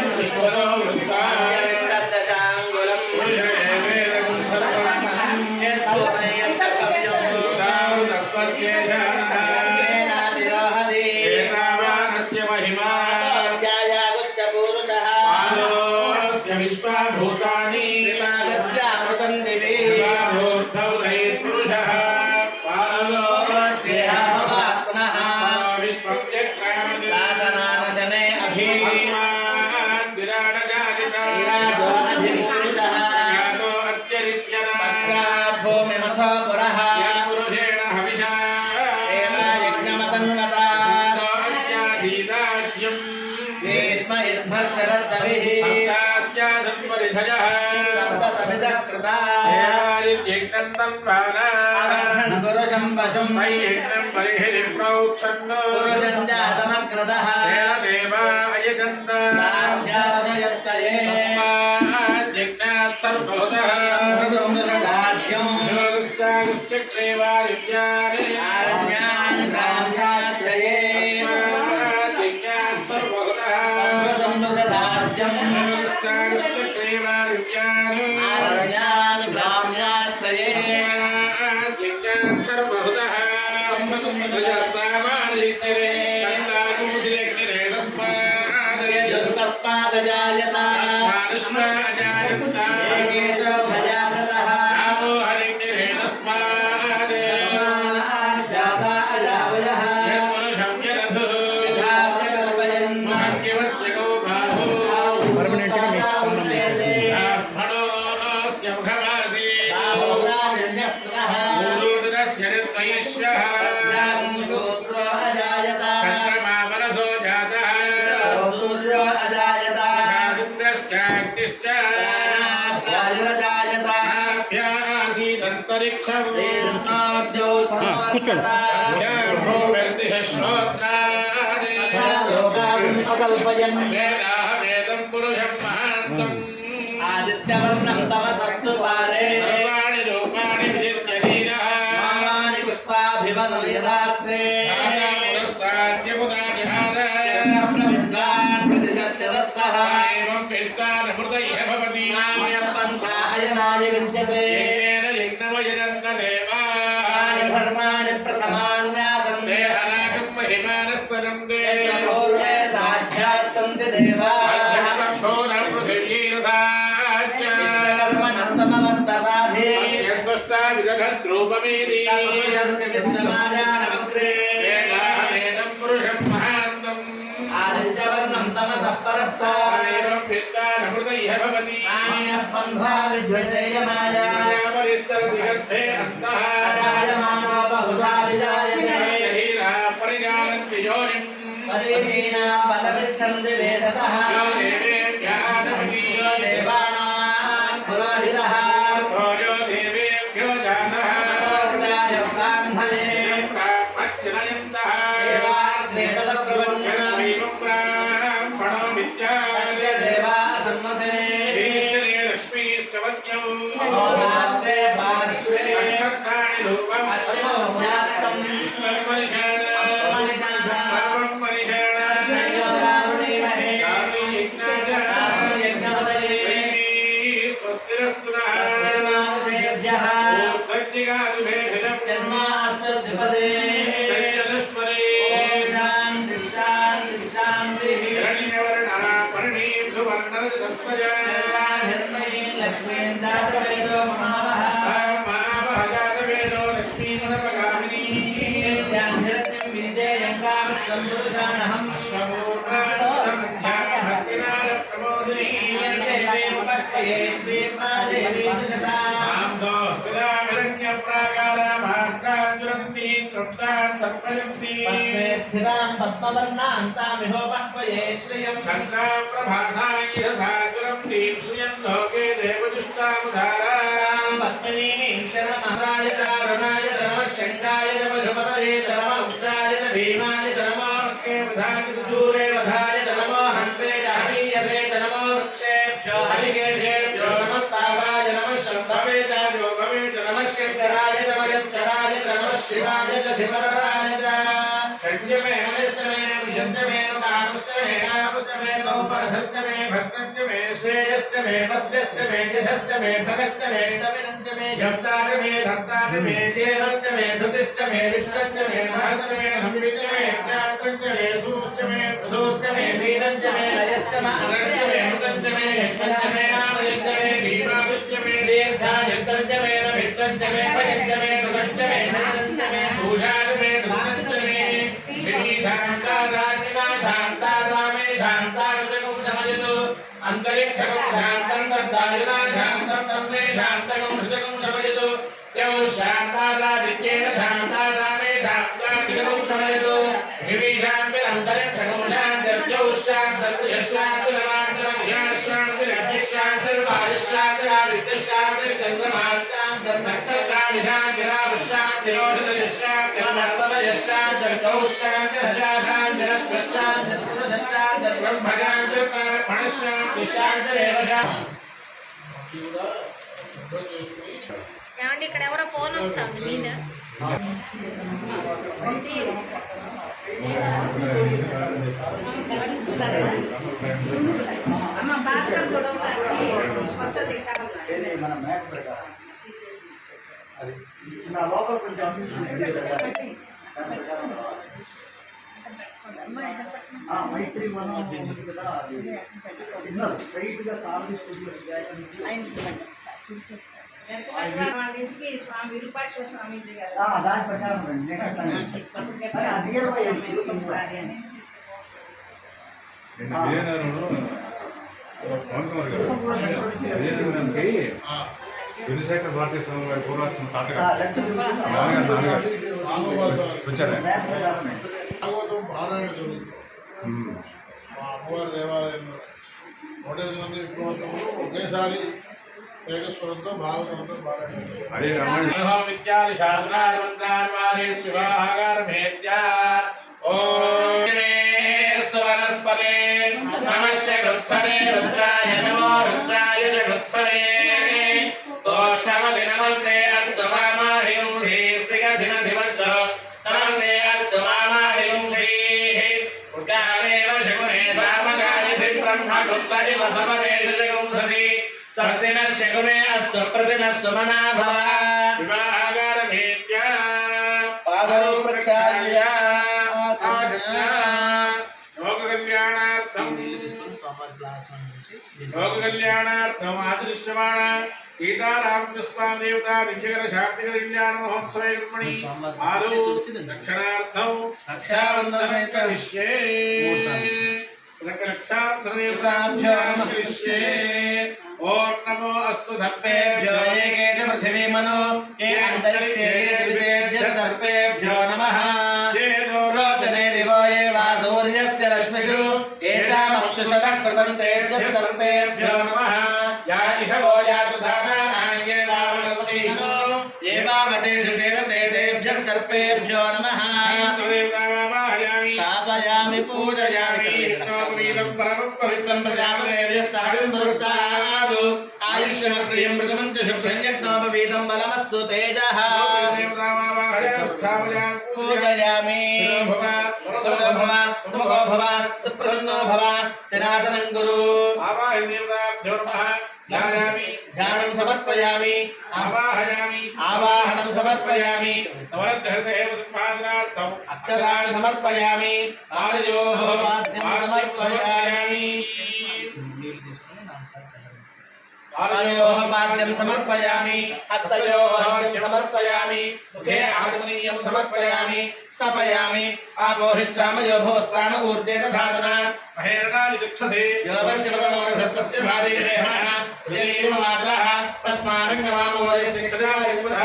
विश्वाभूतानि विभागस्यामृतं दिवे विभागोर्धौदये पुरुषः पुनः शासनानशने भूमिमथो पुरः भीष्म इद्भः शरद्दविः सप्तसमिधः कृताः पुरुषं पशुं पुरुषं जातमग्रतः साध्यादशयश्च ये संहृतं दशदाढ्यं आरण्यान् ग्राम्याश्च ये संहृतं दशदाढ्यं आरण्यान् ग्राम्याश्च ये तस्मादजायत एके च भजातः जाता अजावयः विधात्य कल्पयन् పర్మనెంట్గా మీకు ఫోన్ शूद्रो अजायत चंद्रमा मनसो जातः सूर्यो अजायत इंद्रश्चाग्निश्च राजरजायत आभ्यासीदन्तरिक्षं कृष्णाद्यौ भूमिर्दिशश्रोत्राणि लोकान् अकल्पयन् वेदाहमेदं पुरुषं महान्तम् आदित्यवर्णं तमसस्तु पारे सर्वाणि रूपाणि विजित्य लीनः मामानि कृत्वाभिवदयदास्ते पुरस्ताद्यमुदानिहार प्रविद्वान् प्रतिशश्चरस्सः एवं विद्वानमृतैः भवति पन्था अयनाय विद्यते यज्ञेन यज्ञमयजन्त देवाः तानि धर्माणि प्रथमान्यासन् देहनाकं महिमानस्तनन्ते पूर्वे साध्याः सन्ति देवाः विश्वकर्मणः समवर्तताधि अस्यन्तुष्टा विदधद्रूपमेति तत्पुरुषस्य विश्वमाजानमग्रे वेदाहमेदं पुरुषं महान्तम् आदित्यवर्णं तमसः परस्तात् एवं विद्वानमृतैः भवति नान्यः पन्था विद्यते यमाया प्रजापतिस्तदिगस्ते अन्तः अजायमानो बहुधा विजायते हीरा परिजानन्ति योनिम् परीचीनां पदपृच्छन्ति वेदसः यो देवेभ्यादमति यो देवानां पुरोहितः यो देवेभ्यो जातः प्रोक्तायुक्तान्धये प्राप्तजनयन्तः देवाग्ने तदब्रवन् एवं ब्राह्मणो विद्यास्य तस्य देवा असन्मसे ईश्वरे लक्ष्मीश्चवत्यौ अहोरात्रे पार्श्वे नक्षत्राणि रूपम् अश्वो ज्ञातम् मनिषाण सर्वं मनिषाण संयोगारुणीमहे यज्ञपतये स्वस्तिरस्तु नः मानुषेभ्यः ऊर्ध्वज्ञातुभेषजं जन्मास्तद्विपदे शैलदुष्परे शान्ति शान्ति शान्तिः हिरण्यवर्णः पर्णीं सुवर्णरजतस्वजा निर्मयी लक्ष्मीं दातवेदो महावः महावहजातवेदो लक्ष्मीमनपगामिनी यस्यां हिरण्यं विद्येयं कामस्तं पुरुषाणहम् अश्वमूर्धानहस्तिनादप्रमोदिनी देवीमुपक्वये श्रीमादेवी दुषता हिरण्यप्राकारामार्गाञ्जुरन्ति तृप्तान् तर्पयन्ति पद्मे स्थितां पद्मवर्णां तामिहोपक्वये श्रियं चन्द्रां प्रभासाङ्गिरसाचुरन्ति श्रियं लोके देवजुष्टामुधाराम् पद्मिनीं शरणमहाराज तारुणाय शर्मशङ्काय नमः च नमो भीमाय च नमो दूरे दूरे वधाय च नमो हन्ते च शिवाय च शिवतराय च षड्यमे मनिष्ठमे विजन्तमे कामस्तमे नामस्तमे सौपरसस्तमे भक्तस्तमे श्रेयस्तमे वस्यस्तमे यशस्तमे भगस्तमे तमिनन्तमे जप्तारमे धत्तारमे शेवस्तमे धुतिस्तमे विश्वस्तमे महस्तमे संवितमे ज्ञानपञ्चमे सूक्तमे प्रसूक्तमे श्रीदन्तमे अयस्तमे अनन्तमे मुदन्तमे यशन्तमे नामयन्तमे भीमाविष्टमे दीर्घायुक्तञ्चमे नमित्तञ्चमे भयन्तमे सुगन्तमे शरणन्तमे सूषारमे सुगन्तमे श्री शान्ता शान्तिना शान्ता सामे शान्ता सुजगुं समयतु अन्तरिक्षगुं शान्तं तद्दायुना शान्तं तन्मे शान्तगुं सुजगुं समयतु यौ शान्तादादित्येन शान्ता सामे शान्ता सुजगुं समयतु शिवी शान्तिरन्तरिक्षगुं शान्तिर्द्यौ शान्तिर्शान्तिर्वान्तरं शान्तिर्वायुश्शान्तिरादित्यश्शान्तिर्चन्द्रमाश्शान्तिर्नक्षत्राणि शान्तिराविश्शान्तिरोषधयश्शान्तिर्वनस्पतयश्शान्तिर्गौ शान्तिरजाशान्तिरस्वशान्तिर्ब्रह्मशान्तिर्पणशान्तिशान्तिरेव కూడా శుభ్రం చేసుకుని ఏమండి ఇక్కడ ఎవరో ఫోన్ వస్తుంది మీద అమ్మ బాగా చూడండి మన మ్యాప్ ప్రకారం అది నా లోపల కొంచెం దాని ప్రకారం రావాలి. మైత్రి వనం ఉంది కదా, అది సిగ్నల్ స్ట్రైట్ గా సారథి స్కూల్లో వాళ్ళ ఇంటికి స్వామి విరూపాక్ష స్వామీజీ గారు దాని ప్రకారం రండి. నేను అట్లానే అది విజయశేఖర్ భారతీయ స్వామి వారి పూర్వాశ్రమ తాతగారు భాగవతం పారాయణ జరుగుతుంది. మా అమ్మవారి దేవాలయంలో 108 మంది విప్లవంతులు ఒకేసారి ఏకస్వరంతో భాగవతంతో పారాయణ నమస్తే అస్తు మామాహిం శ్రీ శ్రీగసిన శివత్రో నమస్తే అస్తు మామాహిం శ్రీ ఉద్గారేవ శకునే సామగాయసి బ్రహ్మగుప్తరి వసమదేశ జగంససి స్వస్తి నః శకునే అస్తు ప్రతినః సుమనా భవ వివాహాగారమేత్య పాదౌ ప్రక్షాళ్య లోక కళ్యాణార్థం ఆదృశ్యమాణ సీతారామకృష్ణ స్వామి దేవతా దివ్యకర శాంతికర కళ్యాణ మహోత్సవే కర్మణి ఆరు దక్షిణార్థం రక్షాబంధన కరిష్యే రక్షాబంధనదేవతాభ్యామకరిష్యే ఓం నమో అస్తు సర్పేభ్యో ఏకేతి పృథివీ మనో ఏ అంతరిక్షే దివితేభ్యః సర్పేభ్యో నమః రోచనే దివో ఏ వా సూర్యస్య రశ్మిషు ఏషామక్షుషతః కృతం తేభ్యః సర్పేభ్యో నమః యా ఇషవో యాతు ధానానాంగే వావనస్తినో ఏ వామటేషు శేరతే తేభ్యః సర్పేభ్యో నమః స్థాపయామి పూజయామి వీరం పరమం పవిత్రం ప్రజాపదేవ్యః సహగం పురస్తాదు ఆయుష్యమప్రియం మృతమంచ శుభ్రం యజ్ఞోపవీతం బలమస్తు తేజః పూజయామి వరదో భవ సుముఖో భవ సుప్రసన్నో భవ స్థిరాసనం కురు ధ్యానం సమర్పయామి ఆవాహనం సమర్పయామి అక్షరాన్ని సమర్పయామి ఆలయోః వాద్యం సమర్పయామి ఆలయోః వాద్యం సమర్పయామి హస్తయోః వాద్యం సమర్పయామి ముఖే ఆచమనీయం సమర్పయామి స్థాపయామి ఆపోహిష్టామయో భవస్థాన ఊర్జే దధాతన మహేరణాని చక్షసే యోగశివతమోరసస్తస్య భార్యేహ జనీమ మాత్రః తస్మారంగమామోదయశిక్షాలయముదః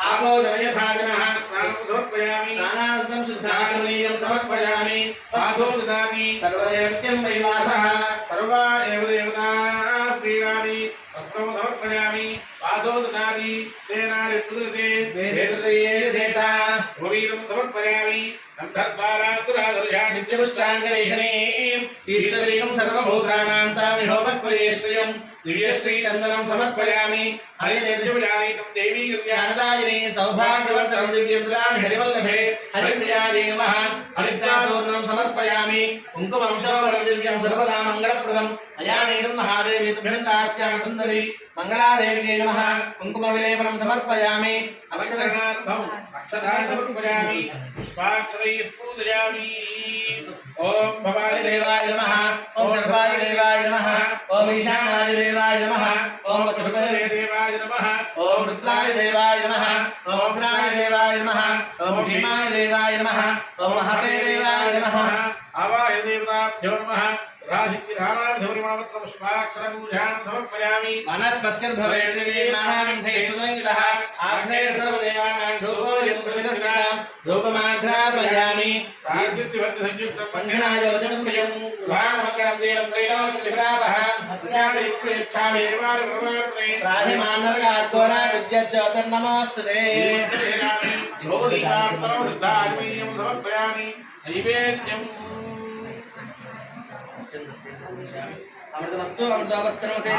ఆపోదనయథాజనః స్నానం సమర్పయామి స్నానానంతరం శుద్ధాచమనీయం సమర్పయామి వాసో దదామి సర్వయజ్ఞం వైవాసః సర్వా ఏవ దేవతా ప్రీణాని వస్త్రం సమర్పయామి వాసో దదామి తేనాని పుదృతే వేదృతయే దేతా ఉపవీరం సమర్పయామి గంధద్వారాతురాధుర్యాన్ని నిత్యపుష్టాంగలేశనీం ఈశ్వరీయం సర్వభూతానాం తామిహోపక్వలేశ్వయం దివ్యశ్రీ చందనం సమర్పయామి హరినిర్జుడానీతం దేవీ కళ్యాణదాయిని సౌభాగ్యవర్ధనం దివ్యేంద్రాణి హరివల్లభే హరిప్రియాయ నమః హరిద్రాచూర్ణం సమర్పయామి కుంకుమంశోవరం దివ్యం సర్వదా మంగళప్రదం అయానైనం మహాదేవి తుభ్యందాస్యామి సుందరి మంగళాదేవి నమః కుంకుమ విలేపనం సమర్పయామి అక్షరార్థం అక్షరాన్ని సమర్పయామి పుష్పాక్షరైః పూజయామి ఓం భవాని దేవాయ నమః ఓం సర్వాయ దేవాయ నమః ఓం ఈశానాయ దేవాయ నమః ఓం వసుదేవాయ దేవాయ నమః ఓం రుద్రాయ దేవాయ నమః ఓం ఉగ్రాయ దేవాయ నమః ఓం భీమాయ దేవాయ నమః ఓం మహతే దేవాయ నమః ఆవాయ దేవతాభ్యో నమః రాసిద్ధిరారాధౌరిమణవత్ర పుష్పాక్షరపూజాం సమర్పయామి వనస్పత్తిర్భవేద్దేవానాంధే సుదంగితః ఆగ్నేయ సర్వదేవానాం ధూపోయం ప్రవిదర్శితాం ధూపమాఘ్రాపయామి సాధ్యత్రివద్ద సంయుక్తం పంఘనాయ వచనస్మయం భాగమకరం దేవం త్రైలోక్యత్రిపురాపః హస్యాదిప్యేచ్ఛామి దేవాయ ప్రవర్తనే రాహిమాన్నరగాత్కోరా విద్యజ్యోతిర్నమోస్తుతే లోకదీపార్పణం శుద్ధాగ్నేయం సమర్పయామి నైవేద్యం అమృతమస్తు అమృతావస్త్రమసే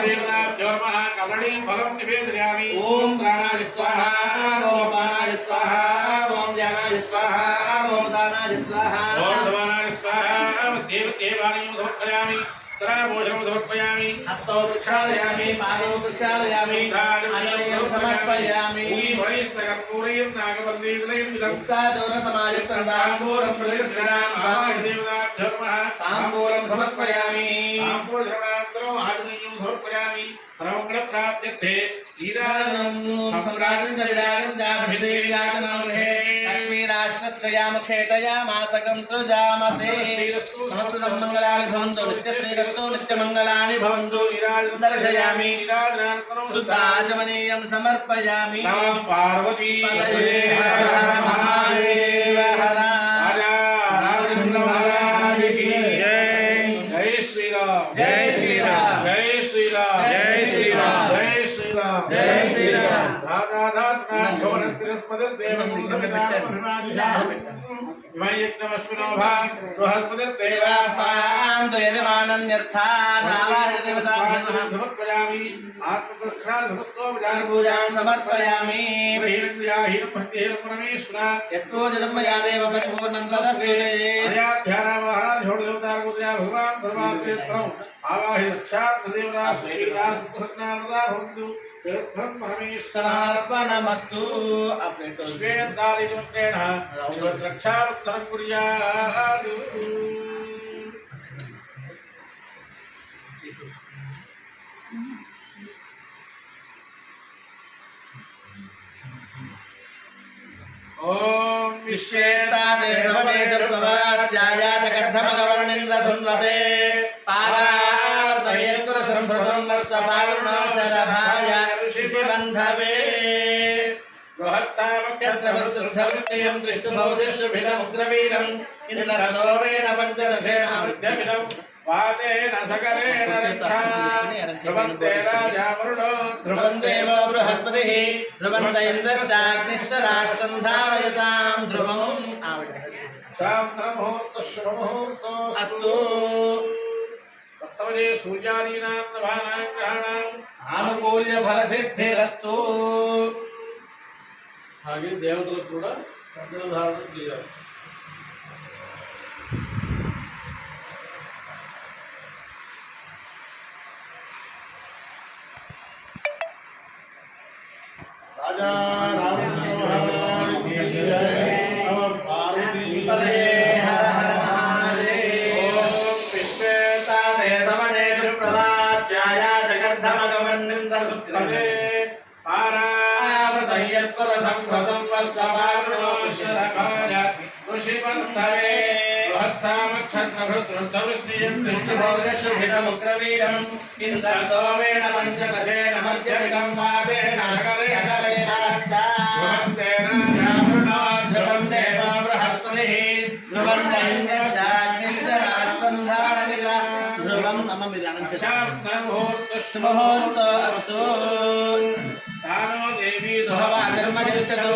దేవతాభ్యో నమః కదళీ ఫలం నివేదయామి ఓం ప్రాణాయ స్వాహా ఓం ప్రాణాయ స్వాహా ఓం జ్ఞానాయ స్వాహా ఓం దానాయ స్వాహా ఓం సమానాయ స్వాహా దేవాలయం సమర్పయామి తరాభోజనం సమర్పయామి హస్తో ప్రక్షాళయామి పాదో ప్రక్షాళయామి ఆనయం సమర్పయామి ముక్తాదోర సమాయుక్తం తాంబూలం ప్రదక్షిణామి దేవతాభ్యో నమః తాంబూలం సమర్పయామి తాంబూలధరణానంతరం ఆగ్నేయం సమర్పయామి సర్వమంగళ ప్రాప్త్యర్థే లక్ష్మీరాష్ట్రశ్రయాముఖేటయామాసకం సృజామసే మంగళాని భవంతు నిత్యశ్రీరస్తు నిత్యమంగళాని భవంతు దర్శయామి శుద్ధాచమనీయం సమర్పయామి పార్వతీ పదయే హర హర మహాదేవ హర రామచంద్ర మహారాజ్ కి జై శ్రీరామ్ జై శ్రీరామ్ జై శ్రీరామ్ జై శ్రీరామ్ జై శ్రీరామ్ జై శ్రీరామ్ దేవాపాంతు యజమానన్యర్థాదావార్యదేవతాభ్యః పూజాం సమర్పయామి యత్పూజితం మయా దేవ పరిపూర్ణం తదస్తుతే ఈశ్వరార్పణమస్తు రక్షావత్తరం కుర్యాత్ ఓం విశ్వేతాదేశర్వాచ్యాయాతకర్ధమగవర్ణింద్ర సున్వతే పారావర్తయేర్కుర సంభృతం వర్షపావృణోశరభాయ ఋషిబంధవే బృహత్సామక్షత్రవృద్ధవృత్తయం దృష్టుభౌతిష్ఠుభిరముగ్రవీరం ఇంద్రస్తోమేన పంచదశేన విద్యమిదం వాతేన సకలేన రక్షా ధ్రువంతే రాజా వరుణో ధ్రువం దేవో బృహస్పతిః ధ్రువంత ఇంద్రశ్చాగ్నిశ్చ రాష్ట్రం ధారయతాం ధ్రువం అస్తు తత్సమయే సూర్యాదీనాం నభానాం గ్రహాణాం ఆనుకూల్య ఫలసిద్ధిరస్తు అలాగే దేవతలకు కూడా కంకణ ధారణ చేయాలి. రాజా రామచంద్ర మహారాజ్ కి జై. నమ పార్వతీ పదయే హర హర మహాదేవ ఓం విశ్వేతాదే సమనేషు ప్రవాచ్యాయ జగద్ధమగవన్నింద్ర పదే పారావతయ్యత్పుర సంభృతం వస్సవారుణోశరభాయ ఋషిబంధవే బృహత్సామక్షత్రభృద్రుద్ధవృత్తియం దృష్టిభౌతిష్ఠుభిరముగ్రవీరం ఇంద్రస్తోమేన పంచదశేన మధ్యమిదం వాతేన సకలేన రక్షా ధ్రువంతే రాజా వరుణో ధ్రువం దేవో బృహస్పతిః ధ్రువం ఇంద్రశ్చాగ్నిశ్చ రాష్ట్రం ధారయతాం ధ్రువం నమ మిలానం శుభముహూర్తో అస్తు తానో దేవీ శుభవాశర్మ గచ్చతు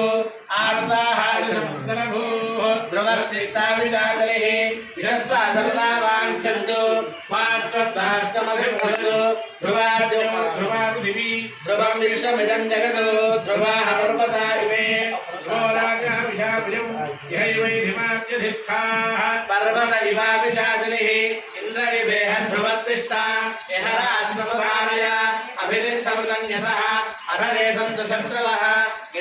आर्ताहादिसमुद्रभूः ध्रुवस्तिष्ठाविचादलिः यशस्वा सर्वदा वाञ्छन्तु वास्तवदाष्टमभिभवतु ध्रुवादिवी ध्रुवं विश्वमिदं जगतो ध्रुवाः पर्वता इमे पर्वत इवाभिचादलिः इन्द्र इवेह ध्रुवस्तिष्ठा यः राष्ट्रमधारय अभितिष्ठमृतं यतः अधरे सन्तु शत्रवः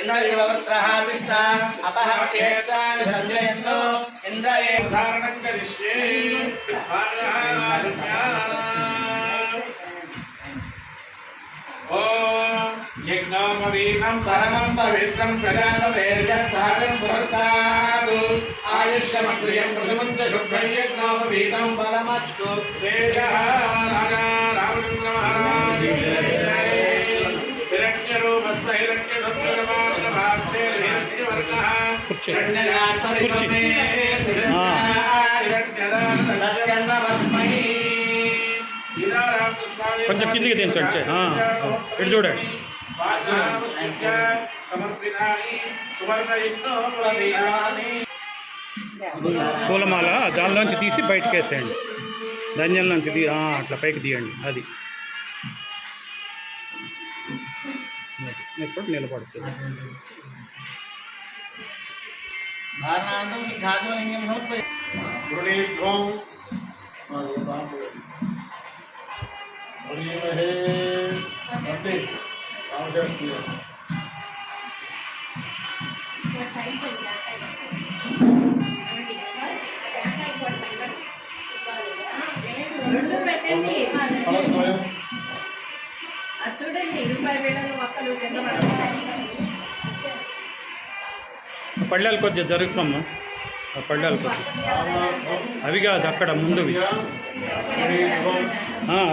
इन्द्रयोवत्रः तिष्ठा अपः क्षेत्राणि सञ्जयन्तु इन्द्रये धारणं करिष्ये ॐ यज्ञोपवीतं परमं पवित्रं प्रजापतेर्यस्सारं पुरस्तात् आयुष्यमग्रियं प्रथमं च शुभ्रं यज्ञोपवीतं फलमस्तु तेजः राजा रामचन्द्र महाराज हिरण्यरूपस्य हिरण्यभद्रमानभाक्षे हिरण्यवर्णः हिरण्यदानमस्मै కొంచెం కిందికి దించండి ఇటు చూడండి పూలమాల దానిలోంచి తీసి బయటకు వేసేయండి ధన్యంలోంచి అట్లా పైకి తీయండి అది ఎప్పుడు నిలబడుతుంది धारणान्तं सिद्धात्मलिङ्गं రెండు పెట్టండి అది చూడండి రూపాయి వేళలు మొక్కలు కింద పళ్ళాలు కొద్దిగా జరుగుతాము ఆ పళ్ళాలు కొద్దిగా అవి కాదు అక్కడ ముందువి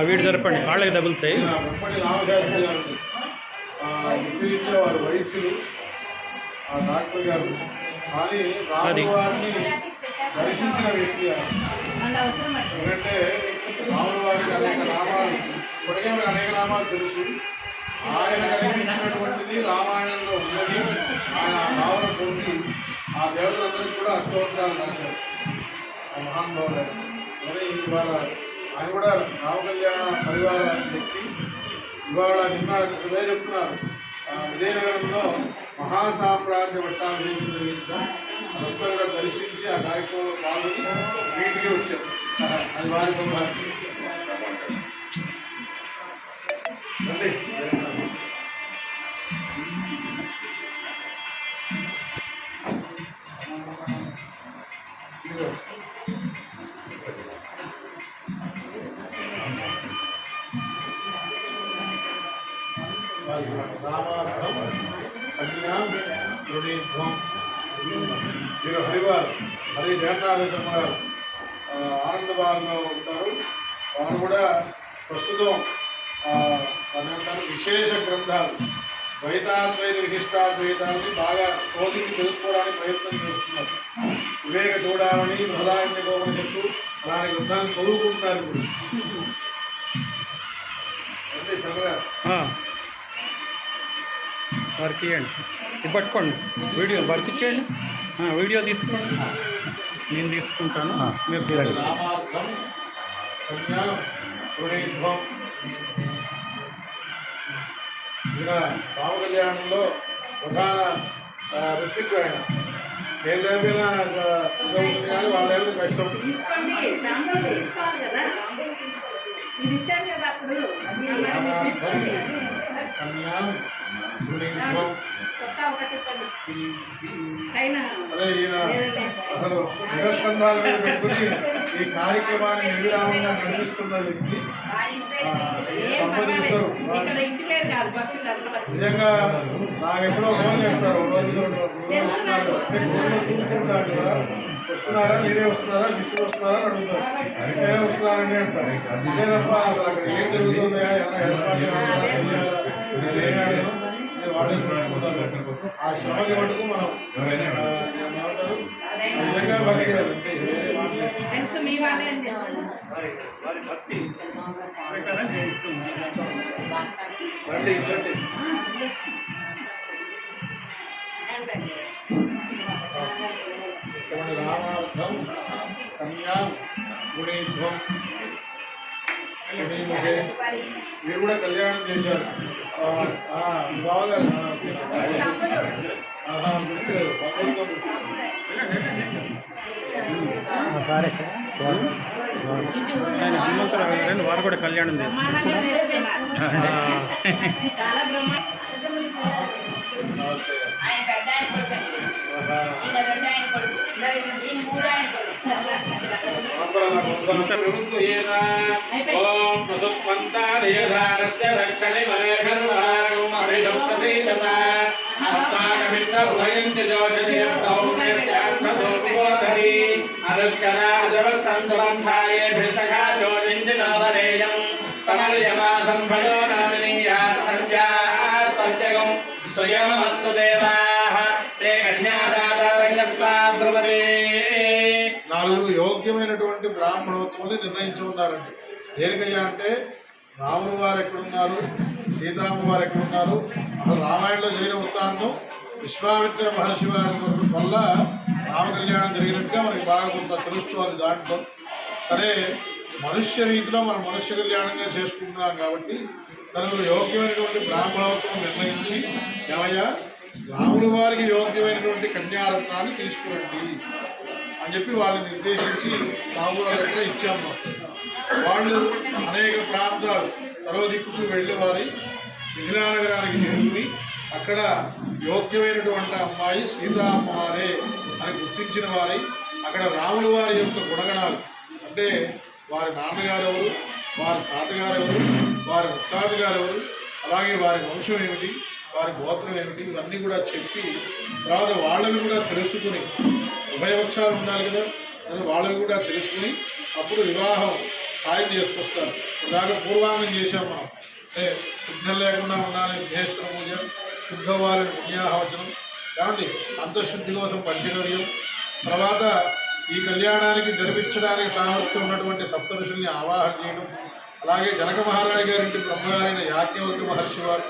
వీటి జరపండి కాళ్ళకి తగులుతాయి వారి వైద్యులు డాక్టర్ గారు కానీ రామువారిని దర్శించిన వ్యక్తి ఎందుకంటే రాముల వారికి అనేక నామాలు ఇప్పటికే మనకు అనేక నామాలు తెలుసు ఆయన కనిపించినటువంటిది రామాయణంలో ఉన్నది ఆయన భావన పొంది ఆ దేవతలందరికీ కూడా అష్టోత్తరాలు రాశారు ఆ మహానుభావుడు మరి ఇవాళ ఆయన కూడా రామ కళ్యాణ పరివార వ్యక్తి ఇవాళ నిన్న చెప్తున్నారు విజయనగరంలో మహాసామ్రాజ్య పట్టాభిషేకం జరిగిందా మొత్తం కూడా దర్శించి ఆ కార్యక్రమంలో పాల్గొని వీటికి వచ్చారు అది వారి సంభాషణ మీరు హరివారు హరి జగన్నాథ శర్మ గారు ఆనందబాగ్లో ఉంటారు. వారు కూడా ప్రస్తుతం విశేష గ్రంథాలు ద్వైతాద్వైత విశిష్టాద్వైతాన్ని బాగా శోధించి తెలుసుకోవడానికి ప్రయత్నం చేస్తున్నారు. వివేక చూడాలని బృహదారణ్య గోపనిషత్తు అలాంటి గ్రంథాన్ని చదువుకుంటున్నారు. ఇప్పుడు అంటే సరగా వారికి ఇవ్వండి, ఇది పట్టుకోండి, వీడియో వారికి ఇచ్చేయండి, వీడియో తీసుకోండి, నేను తీసుకుంటాను, మీరు చూడండి. రామార్థం కన్యాం ఈయన రామ కళ్యాణంలో ప్రధాన ఋత్విక్ ఆయన ఏదైనా చదువుతుంది కానీ వాళ్ళేదో కష్టం. కన్యాం అదే ఈయన అసలు జగస్కంధాల మీద పెట్టుకుని ఈ కార్యక్రమాన్ని నిర్విరామంగా నడిపిస్తున్న వ్యక్తి సంబంధించారు. నిజంగా నాకు ఎప్పుడో ఫోన్ చేస్తారు, చూసుకుంటారు కదా, వస్తున్నారా మీరే వస్తున్నారా శిష్యులు వస్తున్నారా అని అడుగుతారు. నేనే వస్తున్నారని అంటారు. ఇదే తప్ప అసలు అక్కడ ఏం జరుగుతుందా ఏమైనా ఏర్పాటు వాళ్ళే చూసుకుంటారు. ఆ శ్రమకి మటుకు మనం నిజంగా బతికారు. వారి భక్తి ప్రకారం చేయిస్తుంది. రామార్థం కన్యాం గుణీధ్వం గుణీముఖే మీరు కూడా కళ్యాణం చేశారు బాగా సరే ఆయన హనుమంతుడు వారు కూడా కళ్యాణం చేస్తారు. చాలా బ్రహ్మాండ ఆయన పెద్ద ఆయన కొడుకు, ఈయన రెండు ఆయన కొడుకు, ఈయన మూడు ఆయన కొడుకు. ఓం ప్రసుత్వంతాదయధారస్య రక్షణి వరేఖర్వాగం హరిషప్రసీదత అస్మాకమిత్రభుజయంతి జోషనియం సౌమ్యస్యార్థదోర్మోదరి అనుక్షరాజవస్సంతబంధాయ భిషగా జోనింది నవరేయం సమర్యమా సంభజో నామినీయాత్ సంధ్యాస్పత్యగం స్వయమస్తు దేవాః తే కన్యాదాతారంగత్వా బ్రువతే. 4 యోగ్యమైనటువంటి బ్రాహ్మణోత్తములు నిర్ణయించుకున్నారండి. దేనికయ్యా అంటే రాములు వారు ఎక్కడున్నారు, సీతారామ వారు ఎక్కడున్నారు, అసలు రామాయణంలో జరిగిన వృత్తాంతం విశ్వామిత్ర మహర్షి వారి వల్ల రామ కళ్యాణం జరిగినట్టుగా మనకి బాగా కొంత తెలుస్తుంది. దాంట్లో సరే మనుష్య రీతిలో మనం మనుష్య కళ్యాణంగా చేసుకుంటున్నాం కాబట్టి తనకు యోగ్యమైనటువంటి బ్రాహ్మణోత్తమం నిర్ణయించి ఏమయ్యా రాముల వారికి యోగ్యమైనటువంటి కన్యారత్నాన్ని తీసుకురండి అని చెప్పి వాళ్ళని నిర్దేశించి తాంబూల దగ్గర ఇచ్చాము. వాళ్ళు అనేక ప్రాంతాలు తరో దిక్కుకు వెళ్ళి వారి మిథిలానగరానికి చేరుకుని అక్కడ యోగ్యమైనటువంటి అమ్మాయి సీతామ్మవారే అని గుర్తించిన వారి అక్కడ రాముల వారి యొక్క గుణగణాలు అంటే వారి నాన్నగారు ఎవరు, వారి తాతగారు ఎవరు, వారి ముత్తాతగారు ఎవరు, అలాగే వారి వంశం ఏమిటి, వారి గోత్రం ఏమిటి, ఇవన్నీ కూడా చెప్పి తర్వాత వాళ్ళని కూడా తెలుసుకుని ఉభయపక్షాలు ఉండాలి కదా అని వాళ్ళని కూడా తెలుసుకుని అప్పుడు వివాహం ఖాయం చేసుకొస్తారు. ఇలాగ పూర్వాంగం చేసాం మనం. అంటే శుద్ధం లేకుండా ఉండాలి, మహేశ్వర పూజ, శుద్ధ వారిని పుణ్యాహవచనం కాబట్టి అంతఃశుద్ధి కోసం పంచగవ్యం, తర్వాత ఈ కళ్యాణానికి జరిపించడానికి సామర్థ్యం ఉన్నటువంటి సప్తఋషుల్ని ఆవాహన చేయడం, అలాగే జనక మహారాజు గారింటి బ్రహ్మగారైన యాజ్ఞవల్క్య మహర్షి వారు,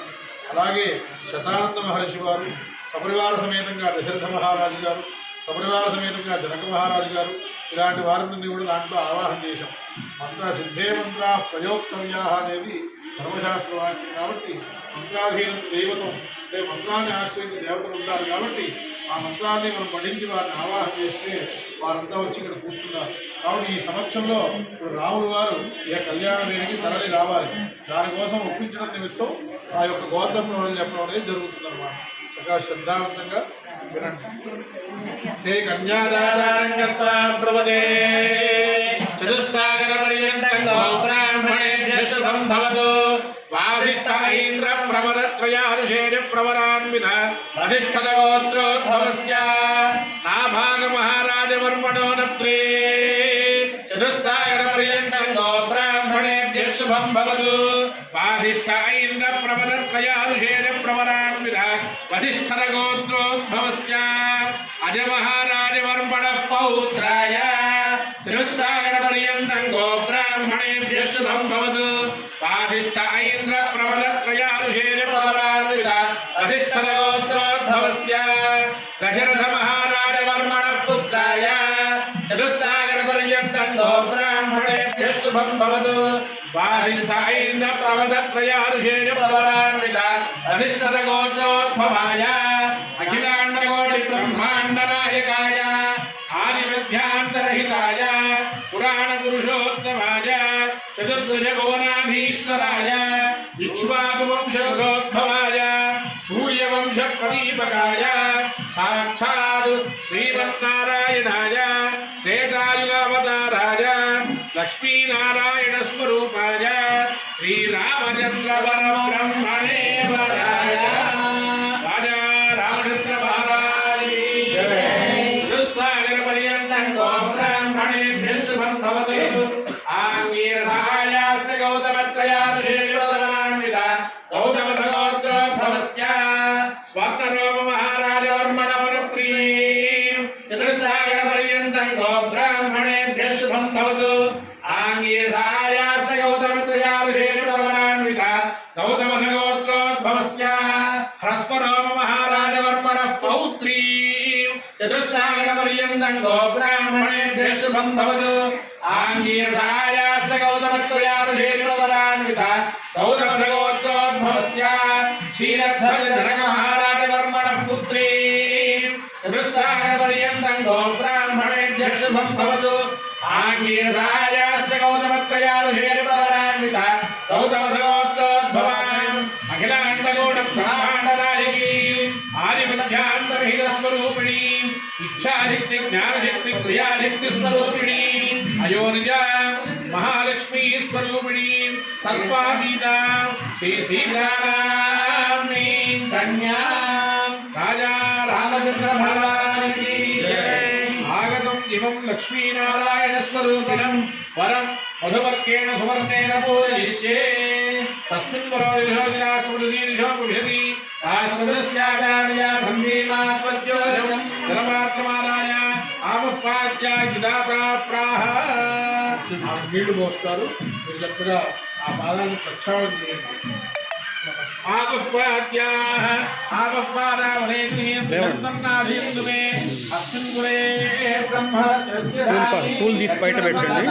అలాగే శతానంద మహర్షి వారు, సపరివార సమేతంగా దశరథ మహారాజు గారు, సపరివార సమేతంగా జనక మహారాజు గారు, ఇలాంటి వారిని కూడా దాంట్లో ఆవాహన చేశాం. మంత్ర సిద్ధే మంత్రా ప్రయోక్తవ్యా అనేది ధర్మశాస్త్ర వాక్యం కాబట్టి మంత్రాధీనం దైవతం అంటే మంత్రాన్ని ఆశ్రయించి దేవతలు ఉంటారు కాబట్టి ఆ మంత్రాన్ని మనం పఠించి వారిని ఆవాహన చేస్తే వారంతా వచ్చి ఇక్కడ కూర్చున్నారు. కాబట్టి ఈ సమక్షంలో ఇప్పుడు రాములు వారు ఏ కళ్యాణ వేదికి తరలి రావాలి, దానికోసం ఒప్పించడం నిమిత్తం ఆ యొక్క గోత్రం చెప్పడం అనేది జరుగుతుంది అన్నమాట. చక్కగా శ్రద్ధావంతంగా వినండి. కన్యాదాతారంగత్వా బ్రువతే చతుస్సాగర పర్యంతం బ్రాహ్మణేభ్యః శుభం భవతు. వాసిష్ఠ ఐంద్ర ప్రమదత్రయానుషేణ ప్రవరాన్విత వసిష్ఠద గోత్రోద్భవస్య నాభాగ మహారాజవర్మణో నత్రే. చతుస్సాగర పర్యంతం బ్రాహ్మణేభ్యః శుభం భవతు. వాసిష్ఠ ఐంద్ర ప్రమదత్రయానుషేణ ప్రవరాన్విత వసిష్ఠద గోత్రోద్భవస్య అజ మహారాజవర్మణ పౌత్రాయ చతుస్సాగర పర్యంతం బ్రాహ్మణేభ్యః శుభం భవతు. వాసిష్ఠ ఐంద్ర ప్రమదత్రయానుషేణ ప్రవరాన్విత వసిష్ఠద గోత్రోద్భవస్య దశరథ మహారాజవర్మణ పుత్రాయ చతుస్సాగర పర్యంతం బ్రాహ్మణేభ్యః శుభం భవతు. వాసిష్ఠ ఐంద్ర ప్రమదత్రయానుషేణ ప్రవరాన్విత వసిష్ఠద గోత్రోద్భవాయ అఖిలాండకోటి బ్రహ్మాండ నాయకాయ ఆదిమధ్యాంతరహితాయ పురాణ పురుషోత్తమాయ చతుర్భుజ భువనాధీశ్వరాయ ఇక్ష్వాకు వంశోద్భవాయ సూర్యవంశ ప్రదీపకాయ సాక్షాత్ శ్రీమన్నారాయణాయ త్రేతాయుగావతారాయ లక్ష్మీనారాయణ స్వరూపాయ శ్రీరామచంద్ర పరబ్రహ్మణే వరాయ రాజా రామచంద్ర మహారాజ్ సాగర పర్యంతం బ్రాహ్మణేభ్యః శుభం భవతు. ఆంగీరసాయాస్య గౌతమత్రయానుషేణ ప్రవరాన్విత గౌతమ గోత్రోద్భవస్య స్వర్ణరోమ మహారాజవర్మణో నత్రీ. చతుస్సాగర పర్యంతం బ్రాహ్మణేభ్యః శుభం భవతు. ఆంగీరసాయాస్య గౌతమత్రయానుషేణ ప్రవరాన్విత గౌతమ గోత్రోద్భవస్య హ్రస్వరోమ మహారాజవర్మణ పౌత్రీ. चतुस्सागरपर्यन्तं गोब्राह्मणेभ्यः शुभं भवतु आङ्गीरसायास्य गौतमत्वयारुषेणवरान्विता गौतमसगोत्रोद्भवस्य क्षीरध्वजनकमहाराजवर्मणः पुत्री चतुस्सागरपर्यन्तं गोब्राह्मणेभ्यः शुभं भवतु आङ्गीरसायास्य गौतमत्वयारुषेणवरान्विता गौतमसगोत्रोद्भवाम् अखिलाण्डगौडब्रह्माण्डनायकी आदिमध्यान्तरहितस्वरूपिणी इच्छाशक्ति ज्ञानशक्ति क्रियाशक्ति स्वरूपिणी अयोनिजा महालक्ष्मी स्वरूपिणी सर्वातीता श्री सीतारामी कन्या राजा रामचंद्र भगवान की जय। आगतम् इमं लक्ष्मीनारायण स्वरूपिणं वरं मधुवर्केण सुवर्णेन पूजयिष्ये तस्मिन् वरोदिशोदिनाष्टमृदीनिशोपविशति आष्टमस्याचार्या संजीमात्मद्योषं धर्मात्मानाय आमुपात्याय విధాతా ప్రాహ నీళ్లు పోస్తారు మీరు చక్కగా ఆ పాదాన్ని ప్రక్షాళన చేయండి పూలు తీసి బయట పెట్టండి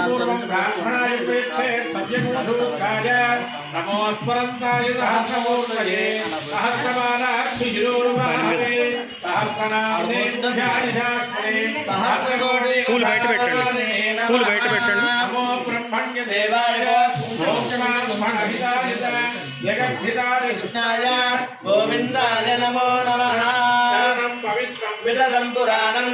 పూలు బయట పెట్టండి పూలు బయట పెట్టండి బ్రహ్మణ్య దేవాయ జగద్ధితాయ కృష్ణాయ గోవిందాయ నమో నమః విదదం పురాణం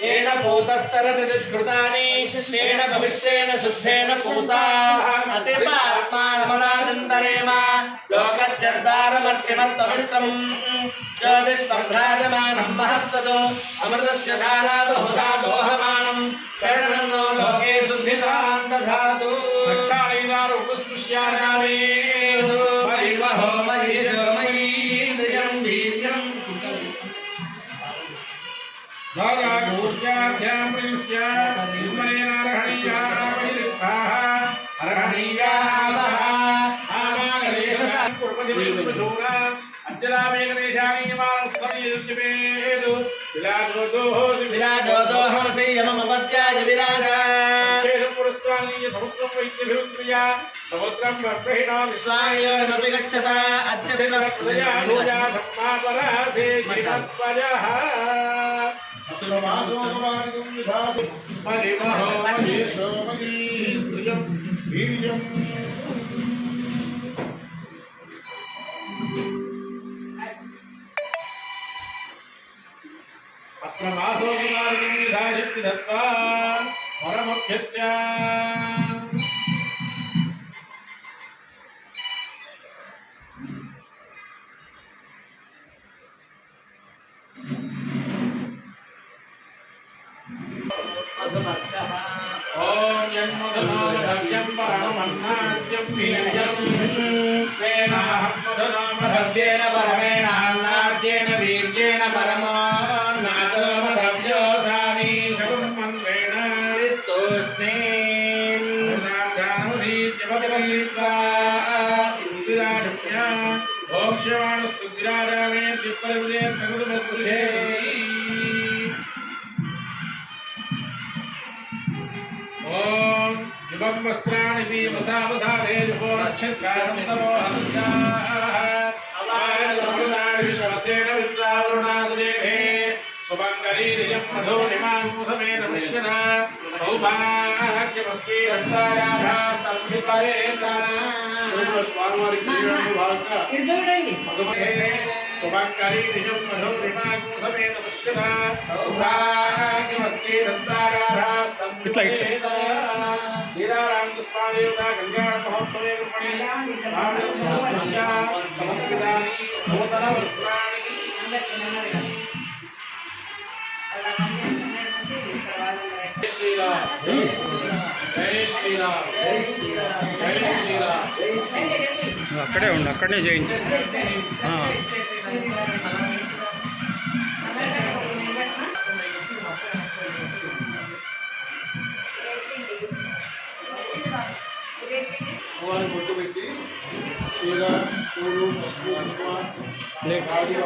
ఏన భూతస్తరతి దుష్కృతాని తేన పవిత్రేణ శుద్ధేన పూతాః అతిపాత్మానమరానందరేమ లోకస్యద్దారమర్చిమం పవిత్రం జ్యోతిష్పభ్రాజమానం మహస్తతో అమృతస్య ధారా బహుధా దోహమానం శరణం నో లోకే శుద్ధితాం దధాతు రక్షాళైదారు ఉపస్పృశ్యానామే పరిమహో మహేశో మయీంద్రియం వీర్యం దాదా గోర్జాభ్యాం ప్రయుజ్య నిర్మలేనార్హణీయా పరిదిక్తాః అర్హణీయాః ఆమాగలేషాం కుర్మతి విష్ణుశూర అద్యరామేకదేశానీయమాన్ ఉత్తమయజ్ఞమేదు విరాజోదోహమసి యమమపత్యాయ విరాజా పురస్కారీయ సముద్రం వైద్యభిక్రియా సముద్రం బ్రహ్మేణా విశ్వాయోరమపి గచ్చత అత్యస్త్ర విశ్వాయ సమ్మాపరాధే జీవత్వజః అక్షరమాసోపవారికం విభాసు పరిమహో మహేశో మహీంద్రియం వీర్యం అత్ర మాసోపవారికం విధాశక్తి దత్వా పరమభ్యత్య ఓం యన్మధనామధవ్యం పరమన్నాద్యం వీర్యం తేనాహం మధనామధవ్యేన పరమేణాన్నాద్యేన వీర్యేణ పరమోన్నాదో మధవ్యోసాని శకున్మంత్రేణ స్తోష్ణేన్ ఇందిరాఢ్యా ఓం శివాణస్తు విరాజామే దిప్పలే సగుదమస్తుతే ఓం దివం వస్త్రాణి వీమసావసాదే జుహోరక్షత్కారం తవో హంగాః అవాయనమృతాని విశ్వత్తేన విశ్రావరుణాదదేహే సుమంగళీరిజం మధోనిమాం సమేత పశ్యత సౌభాగ్యమస్తి రక్తాయాభాస్తంభిపరేత స్వామివారికి భాగంగా సుమంగళీరిజం మధోనిమాం సమేత పశ్యత సౌభాగ్యమస్తి రక్తాయాభాస్తంభిపరేత శ్రీరామ స్వామిదేవత కళ్యాణ మహోత్సవే సమర్పితాని నూతన వస్త్రాణి జై శ్రీరామ్ జై శ్రీరామ్ జై శ్రీరామ్ అక్కడే ఉండు అక్కడనే చేయించు భగవాన్ బొట్టు పెట్టి చీర పూలు పసుపు కుంకుమ లేక గాజులు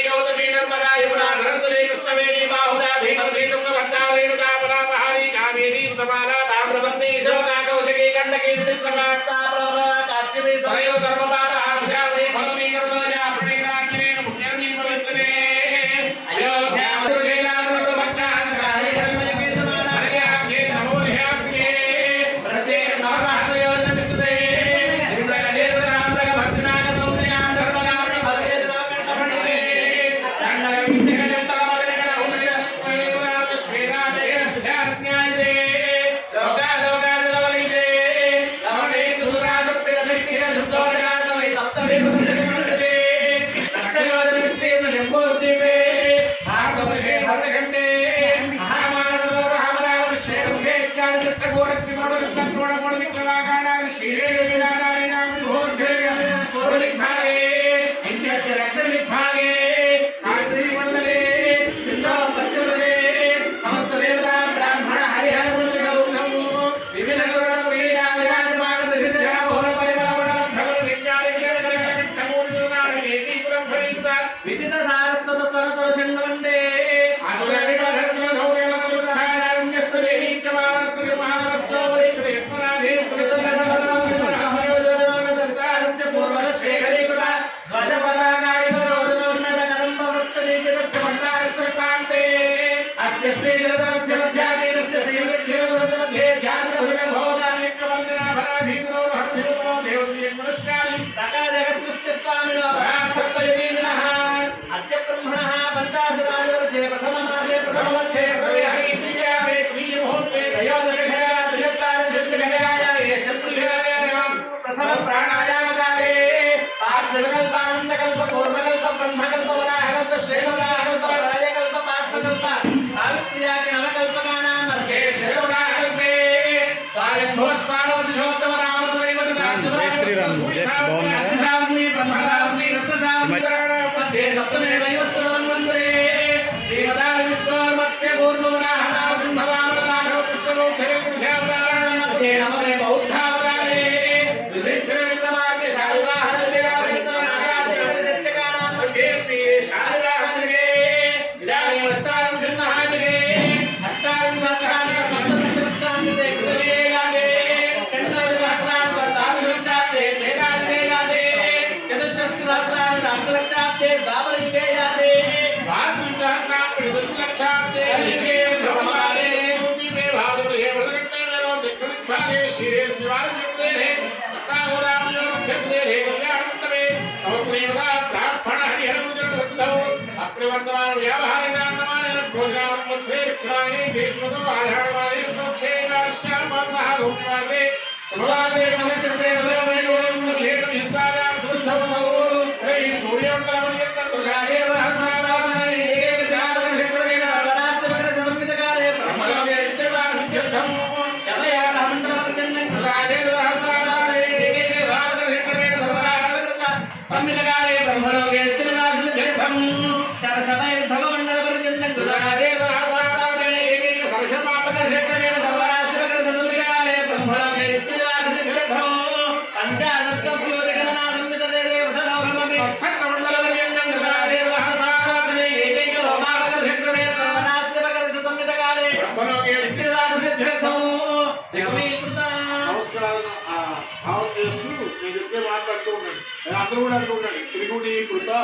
గౌతమి నర్మదా యమునా సరస్వతి కృష్ణవేణి బాహుదా భీమవతి తుంగభద్రా రేణుకా పరాపహారి కావేరీ ఉత్తమాలా తామ్రపర్ణి శోకా కౌశికీ గండకీ త్రిప్రకాస్తా ప్రవరా కాశ్యపి సరయో సర్వపాద ఆశావతి ఫలమీ కరుణోజా ప్రణీరాజ్ఞేన పుణ్యర్ని పవిత్రే అయోధ్యా భక్తా సకారి ధర్మజ కీర్తమాన హరియాజ్ఞే నమో నిహా విదిత సారస్వత స్వరతర షణ్ణవందే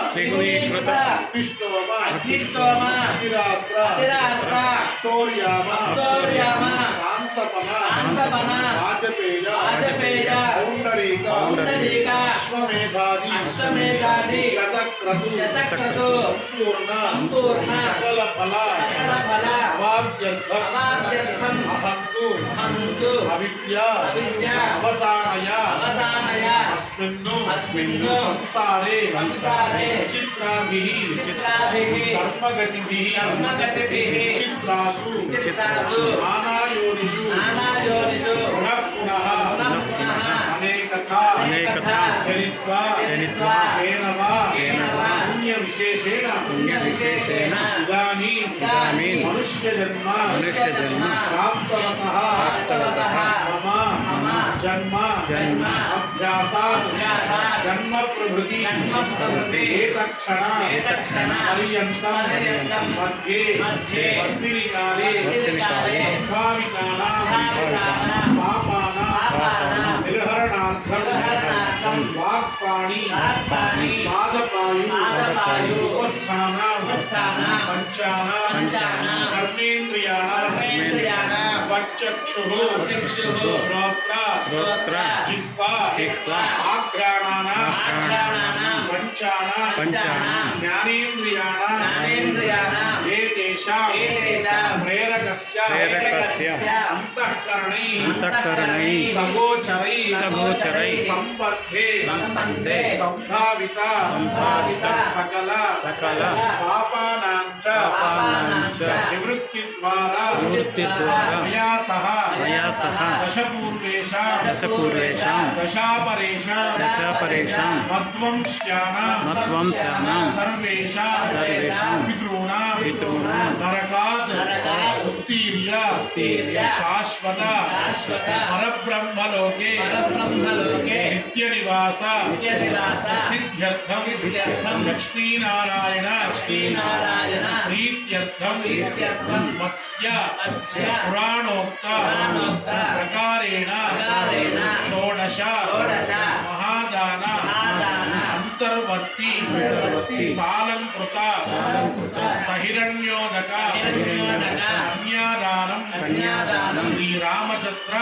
త్రిగుణీకృత అగ్నిష్టోమ అతిరాత్ర స్తోర్యామ శాంతపన వాజపేయ పౌండరీక అశ్వమేధాది శతక్రతు సంపూర్ణ సకల ఫల అవాప్త్యర్థం అహంతు అవిద్య అవసానయ అస్మిన్ను సంసారే విచిత్రాభిః కర్మగతిభిః విచిత్రాసు నానాయోనిషు పునః అనేకథా చరిత్వా పుణ్యవిశేషేణ ఇదానీం మనుష్యజన్మ ప్రాప్తవతః మమ జన్మ అభ్యాసాత్ జన్మ ప్రభృతి ఏతక్షణ పర్యంతం మధ్యే వర్తినికాలే సంభావితానాం పాపానాం నిర్హరణార్థం వాక్పాణి పాదపాయు ఉపస్థానాం పంచానాం కర్మేంద్రియాణాం వక్షుః శ్రోత్ర జిహ్వా ఆఘ్రాణానాం పంచానాం జ్ఞానేంద్రియాణాం ఏతేషాం ప్రేరక प्रेरकस्य अंतःकरणै सगोचरै संबद्धे संभावित सकल पापानांच निवृत्तिद्वारा मया सह दशपूर्वेषां दशापरेषां मध्वंस्यानां सर्वेषां पितॄणां नरकात् उत्तीर्य शाश्वत परब्रह्मलोके नित्यनिवास सिद्ध्यर्थं लक्ष्मीनारायण प्रीत्यर्थं मत्स्य पुराणोक्त प्रकारेण षोडश महादान अंतर्वर्ती सालंकृत सहिरण्योदक कन्यादानं श्रीरामचंद्र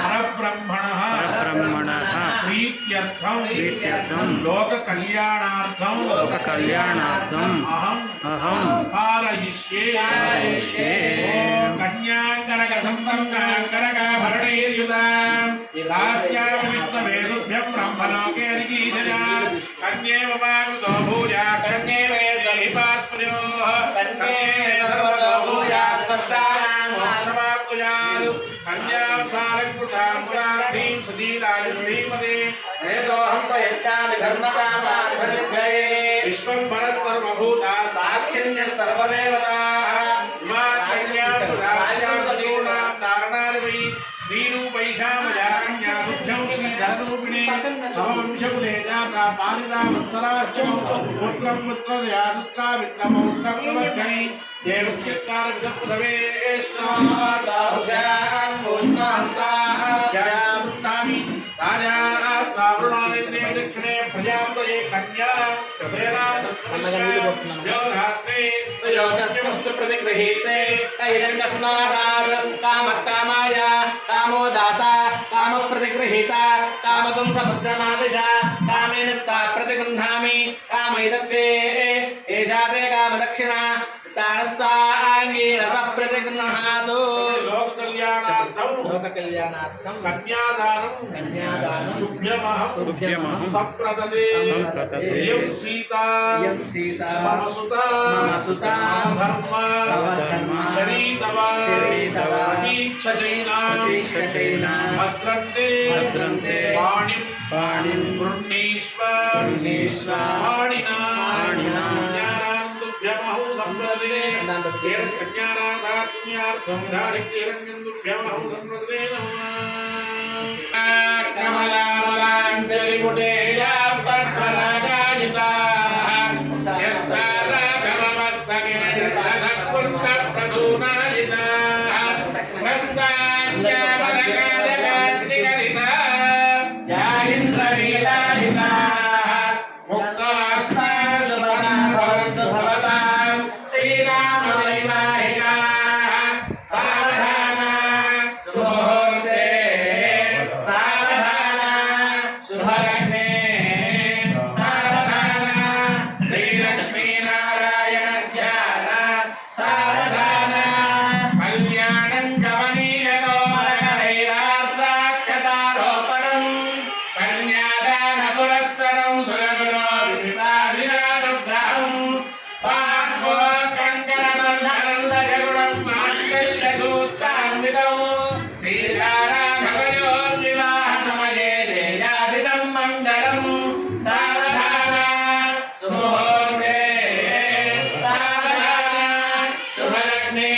परब्रह्मणः प्रीत्यर्थं लोक कल्याणार्थं अहं कारयिष्ये कन्याकनक संपन्नाकनक भरणैर्युतां दास्यामि विष्णुवेदुभ्यं ब्रह्मलोके निगीषया कन्येव मारुतो भूया कन्येव सहि पार्श्वयोः कन्येव सर्वतो भूया स्पष्टानां मोक्षमाप्नुयात् कन्यां सालङ्कृतां साधीं सुधीरायुं धीमते वेदोऽहं प्रयच्छामि धर्मकामार्थसिद्धये विश्वम्भरः सर्वभूता साक्षिण्यः सर्वदेवताः इमां कन्यां प्रदास्यामि गुरूणां तारणानि वै श्रीरूपैषामया कन्या बुद्धौ श्रीधररूपिणी समवंशकुले जाता पालिता वत्सराश्चमौ पुत्रं पुत्रदया दुत्रा विक्रमौत्रं प्रवर्धनि देवस्यत्कारविदपृथवेश्वराभ्यां भूष्णहस्ताभ्यां वृत्तानि राजात्मावृणानि दक्षिणे प्रजापतये कन्यां कथेनां तत्त्वस्यां योधात्रे प्रतिगृहीते तैरङ्गस्मादात् कामकामाय कामो दाता काम प्रतिगृहीता कामकं समुद्रमाविशा कामेन ता प्रतिगृह्णामि कामैदत्ते एषा ते कामदक्षिणा तानस्ताङ्गीन सप्रतिगृह्णातु लोककल्याणार्थं कन्यादानं तुभ्यमहं सप्रददे यं सीता मम सुता धर्म चरितवा अतीच्छजैनां भद्रन्ते पाणिं गृह्णीष्व पाणिना तुभ्यमहं सम्प्रदे कन्याराधात्म्यार्थं धारित्यरण्यं तुभ्यमहं सम्प्रदे नमः कमलामलाञ्जलिमुटेया पद्मरागायिताः यस्ताराघवमस्तके रथकुण्ठप्रसूनायिताः ह्रस्ताश्यामलकाजकार्तिकरिताः या इन्द्रलीलायिताः मुक्तास्ताः शुभदा भवन्तु भवतां श्रीरामवैवाहिकाः सावधाना शुभमुहूर्ते सावधाना शुभलग्ने सावधाना श्रीलक्ष्मीनारायण ध्यान सावधाना कल्याणं कमनीयकोमलकरैरार्द्राक्षतारोपणं कन्यादानपुरस्सरं सुरगुरोविदिताधिशानुग्रहं पार्श्वकङ्कणबन्धनं दशगुणं माङ्गल्यसूत्रान्वितौ सीतारामयोर्विवाहसमये देयादिदं मङ्गलं सावधाना सुमुहूर्ते सावधाना शुभलग्ने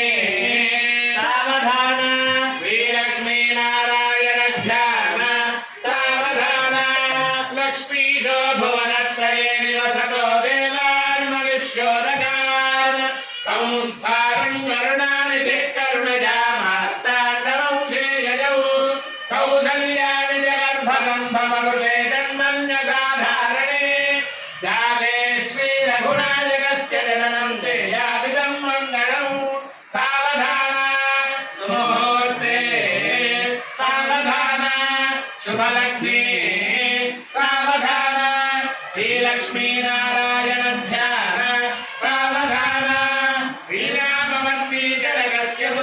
सावधाना श्रीलक्ष्मीनारायण ध्यान सावधाना लक्ष्मीशो भुवनत्रये निवसतो देवान्मनुष्योदकान् संस्थानं करुणानिधिः करुणया मार्ताण्डवंशे यजौ कौसल्यानि जगर्भसम्भवमृते जन्मन्यसाधारणे जाते श्रीरघुनायकस्य जननं तेयादिदं मङ्गलं सावधाना सुमुहूर्ते सावधाना शुभलग्ने सावधाना श्रीलक्ष्मीनारायण ध्यान सावधाना श्रीरामवती जनक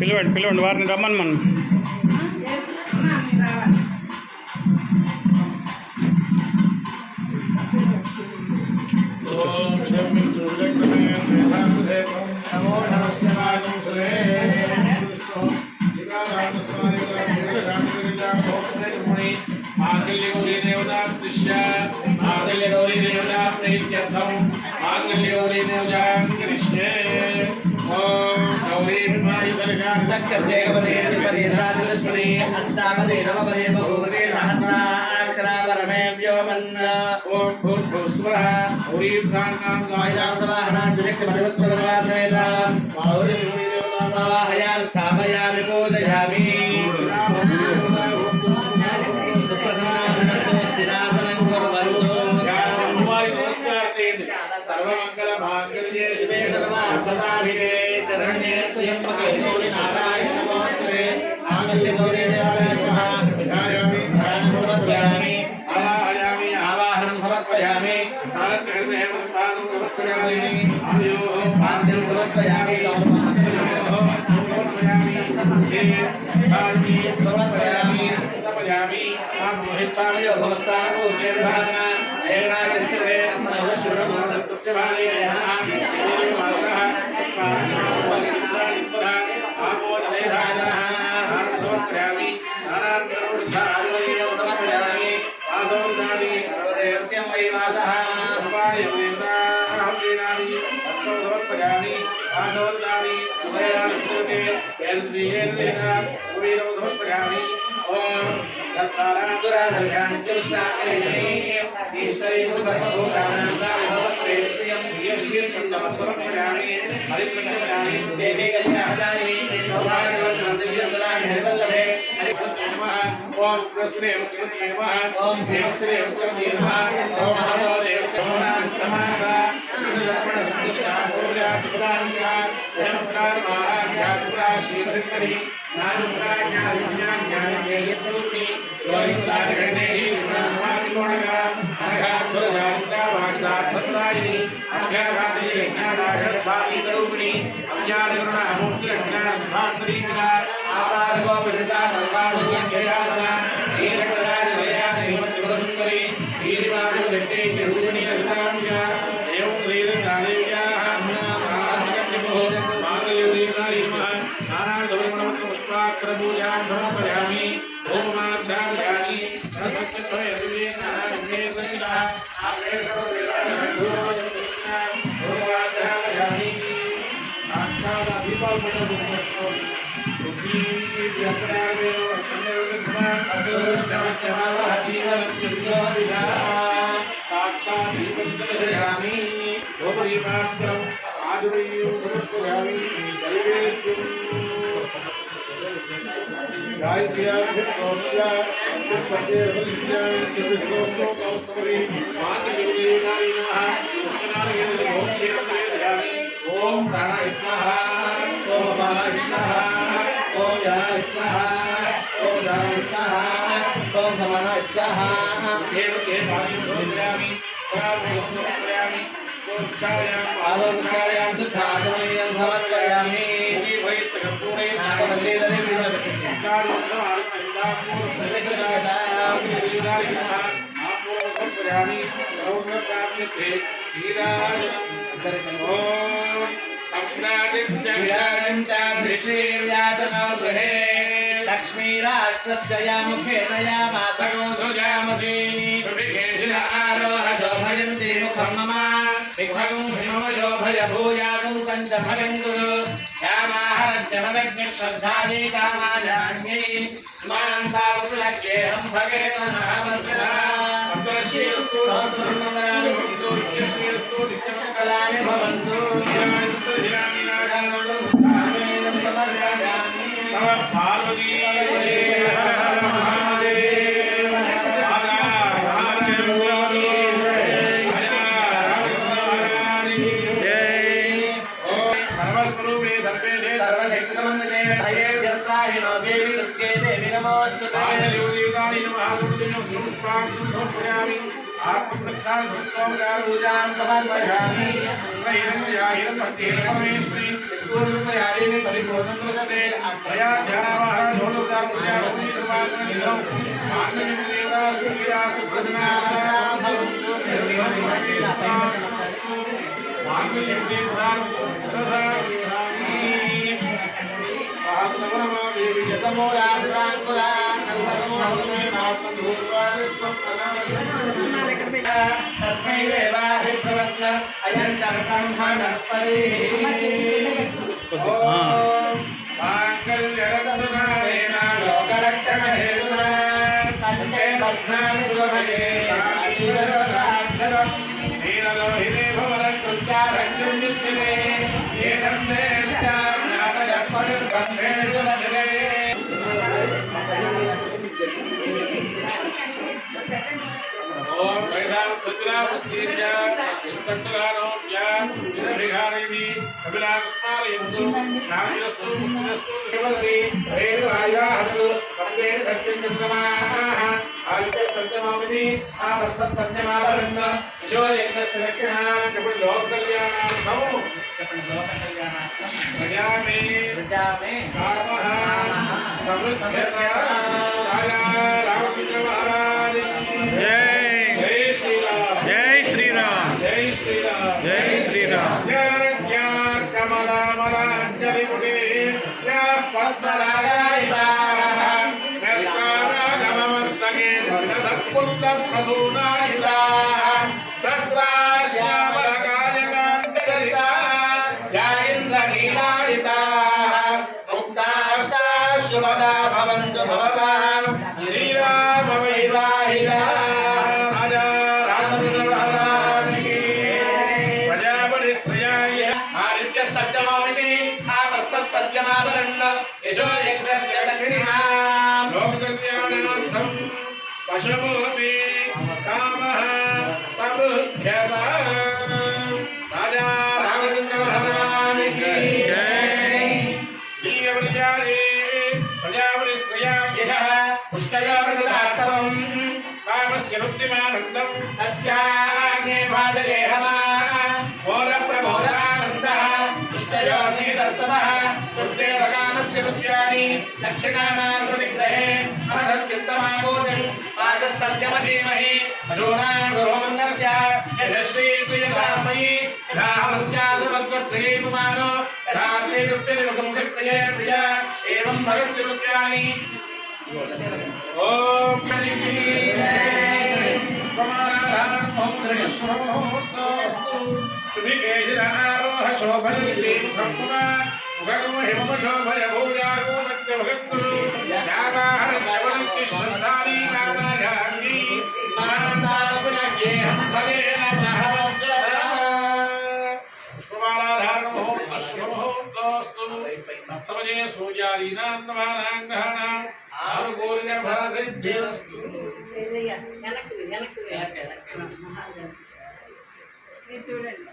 పిలవండి వారిని రమ్మని మనం. నమో నమస్కారం మాంగళ్యగౌరీ దేవతా దృశ్య మాంగళ్యగౌరీ దేవతా ప్రీత్యర్థం మాంగళ్యగౌరీ దేవతా కృష్ణే ఓం గౌరీ విమాయి దక్షదేవదే సాధుస్మరే అష్టాపదే నవపదే బహుపదే సహస్రాక్షరా పరమే వ్యోమన్న ఓం భూర్భువః గౌరీ సాంగాం గాయాం సవాహనాశక్తి పరివృత్తవదాసేన గౌరీ దేవతా ఆవాహయామి స్థాపయామి పూజయామి సుప్రసన్నాభనంతో స్థిరాసనం కుర్వంతు అమ్మవారి నమస్కారం చేయండి. సర్వమంగళ మాంగళ్యే శివే సర్వార్థసాధికే శరణ్యే త్ర్యంబకే గౌరీ నారాయణ నమోస్తుతే మాంగళ్య గౌరీ దేవాయ నమః సిద్ధాయామి ధ్యానం సమర్పయామి ఆవాహయామి ఆవాహనం సమర్పయామి కాలత్రహృదయం పాదం సమర్పయామి ఆయోః పాద్యం సమర్పయామి సమర్పయామి సమర్పయామి మోహితామి భవస్థానము నిర్ధారణ ఏనాచరే నమః ఓం కృష్ణే స్మృతే నమః ఓం భీమశ్రీ స్మృతే నమః ఓం మహాదేవ సమాన నిర్మణ సంతుష్ట పూజా పురాణిక దేవతార్ మహారాజ్య సుప్రా శ్రీధరి నానుప్రా జ్ఞాన విజ్ఞాన జ్ఞాన జ్ఞేయ స్వరూపి గోవిందాయ గణేశి బ్రహ్మాది కోణగా అనఘాధురదాంత వాగ్దాత్మదాయిని అభ్యాసాచి జ్ఞానాశర్భాతి తరూపిణి అజ్ఞాన గుణ అమూర్తి జ్ఞాన భాత్రి ఆపాదగో విదిత సర్వాభుజ్ఞాసన నీలకరాజ దయా శ్రీమతి గురసుందరి వీరివాసు శక్తి రూపిణి లలితాంబిక ఏం శ్రీరంగాదేవ్యాః మాంగళ్యదేవతాయై నమః నారాయణగౌరీమణమస్తు పుష్పాక్షర పూజాం సమర్పయామి ఓమాగ్రామి ఓం ప్రాణాయ స్వాహా ఓం అపానాయ స్వాహా ఓం జ్ఞానాయ స్వాహా ఓం జ్ఞానాయ స్వాహా ఓం సమానాయ స్వాహా దేవతే భాగ్యం సమర్పయామి సమర్పయామి ఆలోచాయాం సిద్ధార్థమయం సమర్పయామి లక్ష్మీరాష్ట్రస్యాముఖేన యామాసగో సుజామసి ఆరోహశోభయంతి ముఖం మమ విఘ్నం హిమశోభయ భూయాగం పంచభగం గురు యామాహరజ్ఞమదగ్ని శ్రద్ధాయే కామాన్యై మాం తావృలక్యేహం భగేన సహమస్కరాస్తు సహస్రమంగళాని భవంతు పార్వతీ సర్వశక్తి సమన్వితే భయే వ్యస్తాహినో దేవి దుర్గే దేవి నమోస్తుతే పూజాం సమర్పయామి పరిపూర్ణం प्रया ध्यानावाहन ढोलकदार पूजा भूमि निर्वाणं निधौ मान्यं देवता सुवीरा सुप्रसन्ना भवन्तु मान्यं देवता तथा सहस्रवरमा देवी शतमूला शिवाङ्कुरा सर्वसमूले नात्मं तस्मै देवाय प्रवच्च अयं चरकं वनस्पतिः माङ्गल्यरत्ननारेण लोकरक्षणहेतुना कण्ठे बध्नामि स्वभये शान्तिरसदाक्षरम् नीललोहिते भवरत्तुत्यारञ्जुं नित्यते एकं देश्यां ज्ञातयस्मनिर्बन्धेषु वचने ओम वैदां तद्रामस्तीर्य विस्तन्तकारोऽप्य विदभिघारिणि कपिलास्मारयन्तु नागिरस्तु मुक्तिरस्तु देवति वेदवायाहतु वन्देन सत्यं चन्द्रमाः आदित्य सत्यमामिति आमस्तत् सत्यमावरन्न यशो यज्ञस्य रक्षणः कपिलोककल्याणार्थं प्रजामे कामः समृद्ध्यता साया रामचन्द्र महाराज जय श्री राम जय श्रीराम जय श्री राम ज्ञान कमलामलांजलि मुनि या पद्मरागायिता नमस्तके धनसत्कुल्ल प्रसूनायिता दस्ता श्यामलकायकान्तरिता या इन्द्रनीलायिता मुक्तास्ता शुभदा भवन्तु भवता श्रीरामवैवाहिता राजा रामचन्द्र महाराज की प्रजापतिस्त्रयाय आदित्य सत्यमामिति आपत्सत् सत्यमावरण्य यशो यज्ञस्य दक्षिणां लोककल्याणार्थं पशवोऽपि कामः समृद्ध्यता राजा रामचन्द्र महाराज की जय प्रजापतिस्त्रयां यशः पुष्टयोर्ददात्सवम् कामस्य मुक्तिमानन्दं तस्याग्ने भाजयेहमा मोरप्रबोधानन्दः पुष्टयोर्नितस्तमः शुद्धेव कामस्य मुक्त्यानि दक्षिणानां प्रतिग्रहे मनसश्चित्तमागोचन् पादः सत्यमसीमहि अशोनां गृहोमन्दस्य यशस्वी श्रीरामयि यथाहमस्यादुर्भद्रस्त्रिये कुमारो यथास्ते कृत्यविमुखं प्रिये प्रिया एवं भगस्य मुक्त्यानि ओम शुभिकेशिरारोह शोभनलिते सम्मा उगरो हिमशोभय भूजागो दत्तभगन्तु यावाहर केवलंति श्रद्धारी नामायाग्नि मानदापुनह्येहं भवेन सहवद्यता पुष्पमालाधारण मुहूर्त शुभमुहूर्तोऽस्तु तत्समये सूर्यादीनां नवानां ग्रहाणां आनुकूल्य फलसिद्धिरस्तु చూడండి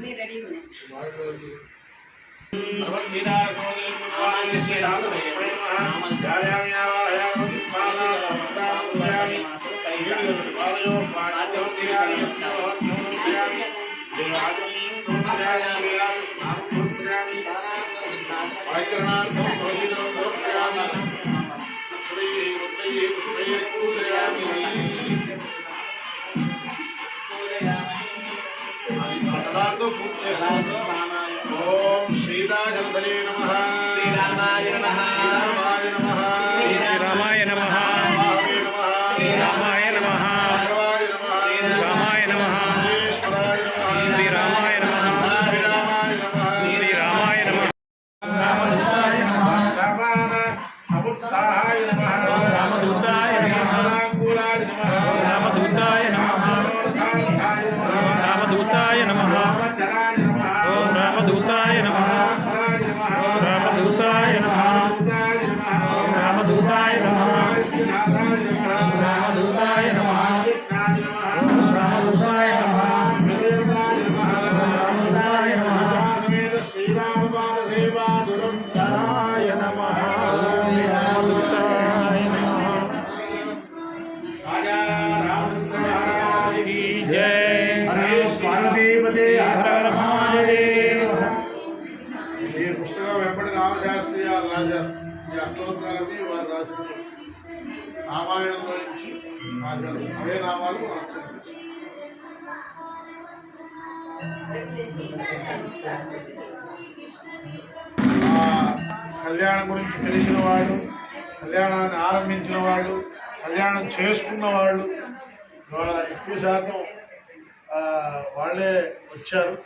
మీరు రెడీ ఉన్నాయి ओम श्रीराजधरे नमः श्रीरामाय नमः रामाय नमः रामाय नमः रामाय नमः श्री रामाय नमः श्री रामाय नमः रामदूताय नमः रामाना समुत्साहाय नमः रामदूताय नमः శ్లోకాలని వారు రాసిన రామాయణంలో నుంచి అవే నామాలు మనం అర్చన. కళ్యాణం గురించి తెలిసిన వాళ్ళు, కళ్యాణాన్ని ఆరంభించిన వాళ్ళు, కళ్యాణం చేసుకున్న వాళ్ళు ఇవాళ ఎక్కువ శాతం వాళ్ళే వచ్చారు.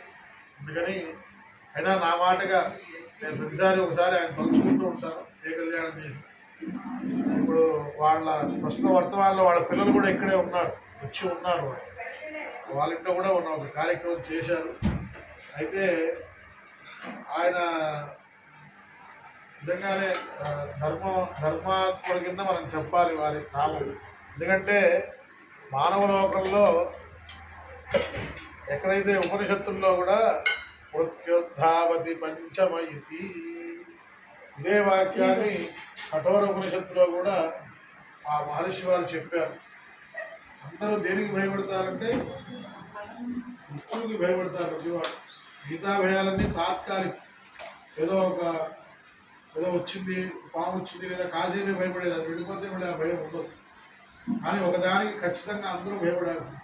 అందుకని అయినా నా మాటగా నేను ప్రతిసారి ఒకసారి ఆయన తలుచుకుంటూ ఉంటాను ఏ కళ్యాణం చేసి. ఇప్పుడు వాళ్ళ ప్రస్తుత వర్తమానంలో వాళ్ళ పిల్లలు కూడా ఇక్కడే ఉన్నారు, వచ్చి ఉన్నారు. వాళ్ళ ఇంట్లో కూడా ఉన్న ఒక కార్యక్రమం చేశారు. అయితే ఆయన నిజంగానే ధర్మాత్ముడి కింద మనం చెప్పాలి వారి నామం. ఎందుకంటే మానవ లోకంలో ఎక్కడైతే ఉపనిషత్తుల్లో కూడా మృత్యుద్ధావతి పంచమ ఇతి ఇదే వాక్యాన్ని కఠోర ఉపనిషత్తులో కూడా ఆ మహర్షి వారు చెప్పారు. అందరూ దేనికి భయపడతారంటే మృత్యువుకి భయపడతారు ప్రతివాడు. మిగతా భయాలన్నీ తాత్కాలిక, ఏదో వచ్చింది, పాము వచ్చింది లేదా కాసేపే భయపడేది, అది వెళ్ళిపోతే మళ్ళీ ఆ భయం ఉండదు. కానీ ఒకదానికి ఖచ్చితంగా అందరూ భయపడాల్సింది.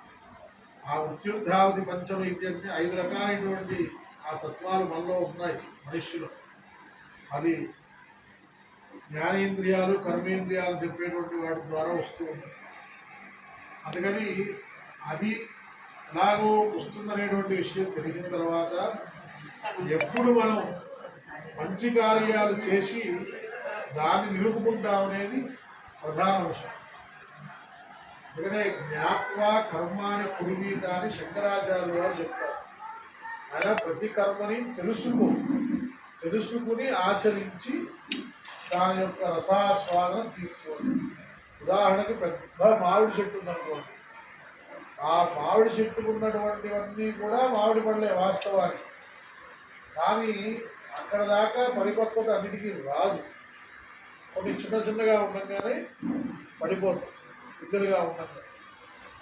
ఆ మృత్యుర్ధావతి పంచమ ఇది అంటే 5 రకాలైనటువంటి ఆ తత్వాలు మనలో ఉన్నాయి మనుష్యులు. అది జ్ఞానేంద్రియాలు, కర్మేంద్రియాలు చెప్పేటువంటి వాటి ద్వారా వస్తూ ఉంటాయి. అందుకని అది ఎలాగో వస్తుందనేటువంటి విషయం తెలిసిన తర్వాత ఎప్పుడు మనం మంచి కార్యాలు చేసి దాన్ని నిలుపుకుంటామనేది ప్రధాన అంశం. అందుకనే జ్ఞాత్వా కర్మాని కుర్వీత అని శంకరాచార్యులు వారు చెప్తారు. ఆయన ప్రతి కర్మని తెలుసుకుని ఆచరించి దాని యొక్క రసాస్వాదన తీసుకోండి. ఉదాహరణకి పెద్ద మామిడి చెట్టు ఉందనుకోండి, ఆ మామిడి చెట్టుకున్నటువంటివన్నీ కూడా మామిడి పళ్ళే వాస్తవానికి. కానీ అక్కడ దాకా పరిపక్వత అన్నిటికీ రాదు. కొన్ని చిన్నగా ఉండగానే పడిపోతాయి, ఇద్దరుగా ఉండగా.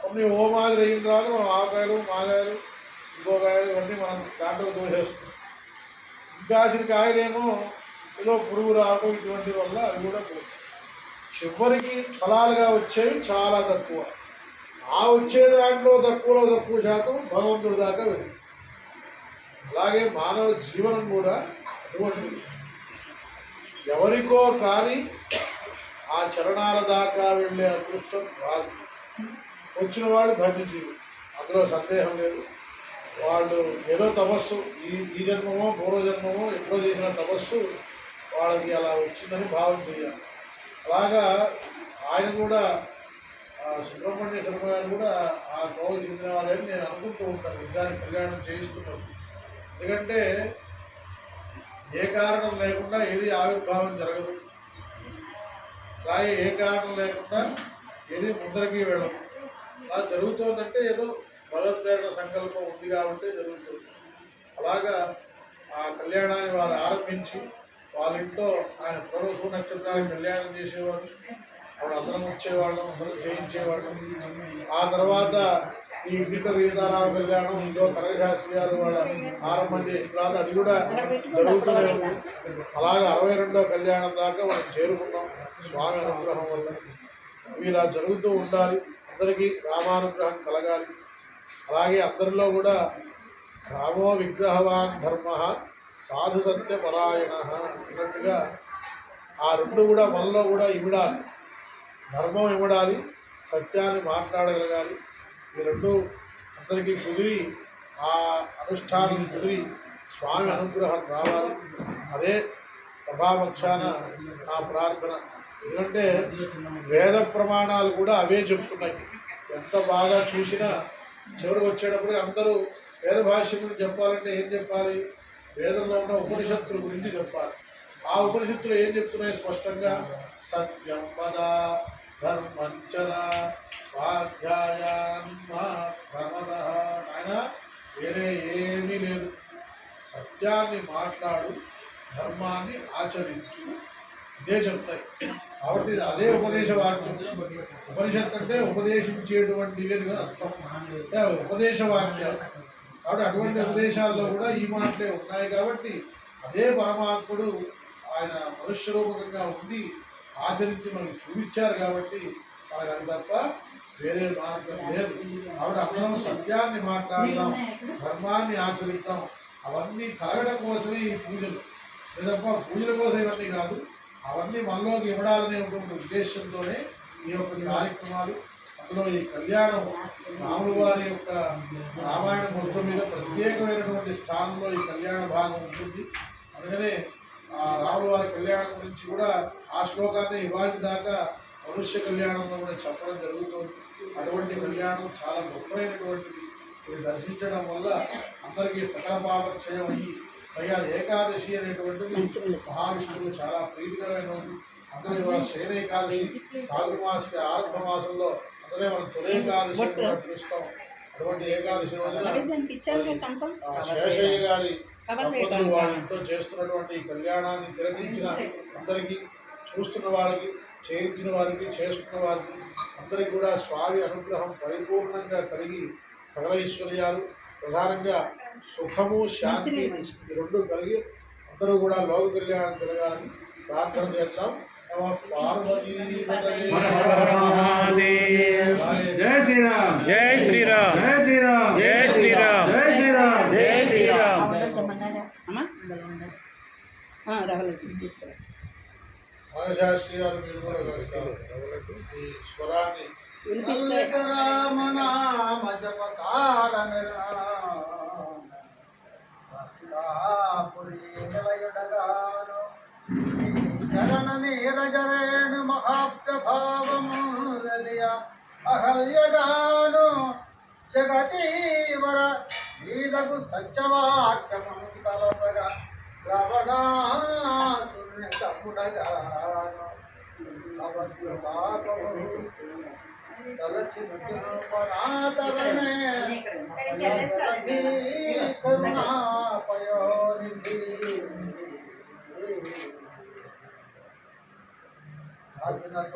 కొన్ని మాదిరి అయిన తర్వాత మనం ఆకాయలు, మాగాయలు, ఇంకోకాయలు ఇవన్నీ మనం దాంట్లో దోసేస్తాం. ఇంకా కాయలేమో ఏదో పురుగు రావడం ఇటువంటి వల్ల అవి కూడా పోతాయి. చివరికి ఫలాలుగా వచ్చేవి చాలా తక్కువ. ఆ వచ్చే దాంట్లో తక్కువ శాతం భగవంతుడి దాకా వెళ్తుంది. అలాగే మానవ జీవనం కూడా అటువంటిది. ఎవరికో కానీ ఆ చరణాల దాకా వెళ్ళే అదృష్టం రాదు. వచ్చిన వాళ్ళు ధన్యజీవులు, అందులో సందేహం లేదు. వాళ్ళు ఏదో తపస్సు, ఈ జన్మమో పూర్వజన్మమో ఎప్పుడో చేసిన తపస్సు వాళ్ళకి అలా వచ్చిందని భావం చేయాలి. అలాగా ఆయన కూడా సుబ్రహ్మణ్య శర్మ గారు కూడా ఆ కోవకు చెందిన వారని నేను అనుకుంటూ ఉంటాను ఈసారి కళ్యాణం చేయిస్తున్నాను. ఎందుకంటే ఏ కారణం లేకుండా ఏది ఆవిర్భావం జరగదు, అలాగే ఏ కారణం లేకుండా ఏది ముందరికి వెళ్ళదు. అలా జరుగుతోందంటే ఏదో భగవత్ప్రేరణ సంకల్పం ఉంది కాబట్టి జరుగుతుంది. అలాగా ఆ కళ్యాణాన్ని వారు ఆరంభించి వాళ్ళ ఇంట్లో ఆయన పునర్వసు నక్షత్రానికి కళ్యాణం చేసేవారు. అప్పుడు అందరం వచ్చేవాళ్ళం, అందరం చేయించేవాళ్ళం. ఆ తర్వాత ఈ గీత సీతారామ కళ్యాణం ఇంట్లో కనకశాస్త్రి గారు వాళ్ళ ఆరంభం చేసిన తర్వాత అది కూడా జరుగుతూనే ఉంది. అలాగే 62వ కళ్యాణం దాకా మనం చేరుకున్నాం స్వామి అనుగ్రహం వల్ల. ఇవి ఇలా జరుగుతూ ఉండాలి, అందరికీ రామానుగ్రహం కలగాలి. అలాగే అందరిలో కూడా రామో విగ్రహవాన్ ధర్మ సాధు సత్య పరాయణ అన్నట్టుగా ఆ రెండు కూడా మనలో కూడా ఇమిడాలి. ధర్మం ఇవ్వడాలి, సత్యాన్ని మాట్లాడగలగాలి. ఈ రెండు అందరికీ కుదిరి ఆ అనుష్ఠానం కుదిరి స్వామి అనుగ్రహం రావాలి. అదే సభాపక్షాన నా ప్రార్థన. ఎందుకంటే వేద ప్రమాణాలు కూడా అవే చెప్తున్నాయి. ఎంత బాగా చూసినా చివరికి వచ్చేటప్పుడు అందరూ వేద భాష్యం గురించి చెప్పాలంటే ఏం చెప్పాలి? వేదంలో ఉన్న ఉపనిషత్తుల గురించి చెప్పాలి. ఆ ఉపనిషత్తులు ఏం చెప్తున్నాయి స్పష్టంగా? సత్యం పద ధర్మంచర స్వాధ్యాయాన్మా ప్రమద. ఆయన వేరే ఏమీ లేదు, సత్యాన్ని మాట్లాడు, ధర్మాన్ని ఆచరించు, ఇదే చెప్తాయి. కాబట్టి అదే ఉపదేశ వాక్యం. ఉపనిషత్తు అంటే ఉపదేశించేటువంటివి అని అర్థం, అంటే ఉపదేశ వాక్యాలు. కాబట్టి అటువంటి ఉపదేశాల్లో కూడా ఈ మాటలే ఉన్నాయి. కాబట్టి అదే పరమాత్ముడు ఆయన మనుష్య రూపకంగా ఉండి ఆచరించి మనకు చూపించారు కాబట్టి మనకు అది తప్ప వేరే మార్గం లేదు. కాబట్టి అందరం సత్యాన్ని మాట్లాడదాం, ధర్మాన్ని ఆచరిద్దాం. అవన్నీ కలగడం కోసమే ఈ పూజలు, లేదప్ప పూజల కోసం ఇవన్నీ కాదు. అవన్నీ మనలోకి ఇవ్వడాలనేటువంటి ఉద్దేశంతోనే ఈ యొక్క కార్యక్రమాలు. అందులో ఈ కళ్యాణం రాముల వారి యొక్క రామాయణం మొత్తం మీద ప్రత్యేకమైనటువంటి స్థానంలో ఈ కళ్యాణ భాగం ఉంటుంది. అందుకనే ఆ రాముల వారి కళ్యాణం గురించి కూడా ఆ శ్లోకాన్ని ఇవాటి దాకా మనుష్య కళ్యాణంలో కూడా చెప్పడం జరుగుతుంది. అటువంటి కళ్యాణం చాలా గొప్పైనటువంటిది. ఇది దర్శించడం వల్ల అందరికీ సకల పాపక్షయం అయ్యి పైగా ఏకాదశి అనేటువంటిది మహావిష్ణువు చాలా ప్రీతికరమైన రోజు. అందులో ఇవాళ శయన ఏకాదశి చాతుర్మాస ఆరంభ మాసంలో అందులో మనం తొలి ఏకాదశి కూడా పిలుస్తాం. అటువంటి ఏకాదశి రోజున శేషయ్య గారి దంపతులు వాళ్ళ ఇంట్లో చేస్తున్నటువంటి కళ్యాణాన్ని తిలకించిన అందరికీ, చూస్తున్న వాళ్ళకి, చేయించిన వారికి, చేసుకున్న వారికి అందరికీ కూడా స్వామి అనుగ్రహం పరిపూర్ణంగా కలిగి సకల ఐశ్వర్యాలు, ప్రధానంగా సుఖము, శాంతి ఈ రెండు కలిగి అందరూ కూడా లోక కళ్యాణం జరగాలని ప్రార్థన చేస్తాం. పార్వతీ జై శ్రీరామ్, జై శ్రీరామ్, జై శ్రీరామ్, జై శ్రీరామ్, జై శ్రీరామ్, జై శ్రీరామ్. శాస్త్రి గారు మీరు కూడా కలుస్తారు. ఈ స్వరాన్ని రామనామ జప సారపురి నిలయుడగాను ఈ చరణ నీరజరేణు మహాప్రభావము దలియ అహల్యగాను జగతీవర వీదకు సత్యవాక్యము తలపగా రావణాసుని తమ్ముడగాను కరుణాపయోనిధి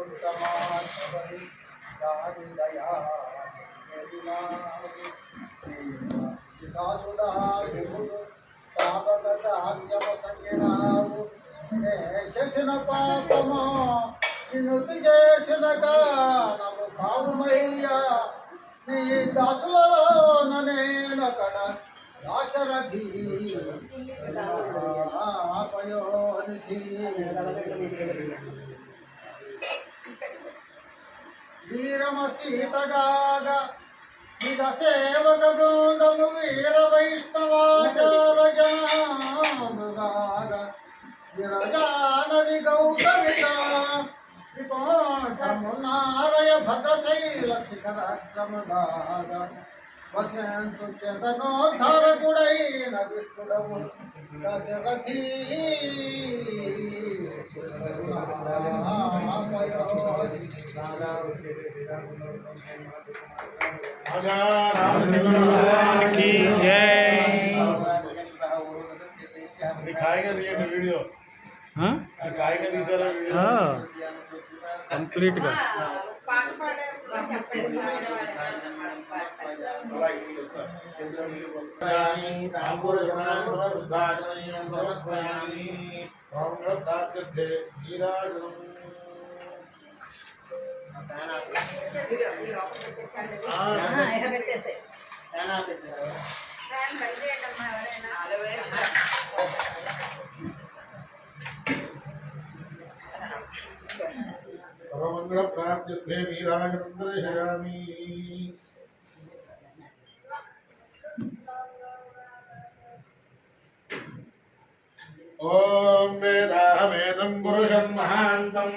హసనతుత్తమాని దాని దయా దాసుడా తాపగత హాస్యమ సంజ్ఞావు చేసిన పాపము వినుతి చేసిన నము కావుమయ్యా నీ దాసులలో నేనొకడ దాశరథి పయోనిధి శ్రీరమ సీతగాగ నిజ సేవక బృందము వీర వైష్ణవాచారజాగా విరజానది గౌతమిగా విపోటమునారయ భద్రశైల శిఖరక్రమదాగ వసంతు చేతనోద్ధరకుడైన విష్ణుడము దశరథి ఇది ఖాయిగా తీయండి వీడియో. ఖాయిగా తీసారా వీడియో కంప్లీట్గా. సర్వమంగళ ప్రాప్త్యర్థే వీరాజనందర్శయామి. ఓం వేదాహమేదం పురుషం మహాంతం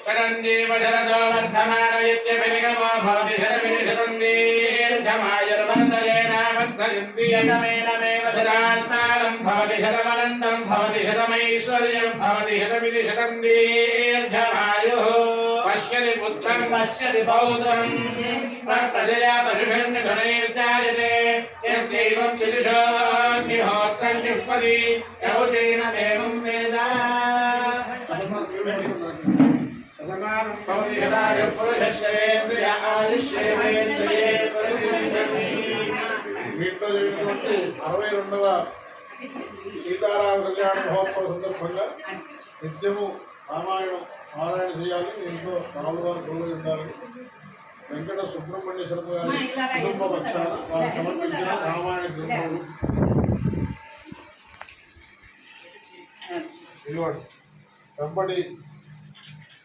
శరంజీవ శరదో వర్ధమానయత్యభినిగమో భవతి శరమిని శతం దీర్ఘమాయుర్వర్ధయేనామధ్వయంతి శతమేనమేవ శతాత్మానం భవతి శతమనంతం భవతి శతమైశ్వర్యం భవతి శతమితి శతం దీర్ఘమాయుః. పశ్యతి పుత్రం పశ్యతి పౌత్రం ప్రజయా పశుభిర్నిధునైర్జాయతే యస్యైవం చతుషోऽగ్నిహోత్రం జిహ్వతి కవచేన దేవం వేద. శతమానం భవతి యదాయ పురుషశ్రేంద్రియ ఆయుష్యేంద్రియే ప్రతిష్టతి. వీటిలో జరిగినటువంటి 62వ సీతారామ కళ్యాణ మహోత్సవ సందర్భంగా నిత్యము రామాయణం పారాయణ చేయాలి. ఇంట్లో రాముల వారు గొడవ ఉండాలి. వెంకట సుబ్రహ్మణ్య శర్మ గారి కుటుంబ పక్షాన వారు సమర్పించిన రామాయణ గ్రంథములు ఇదివాడు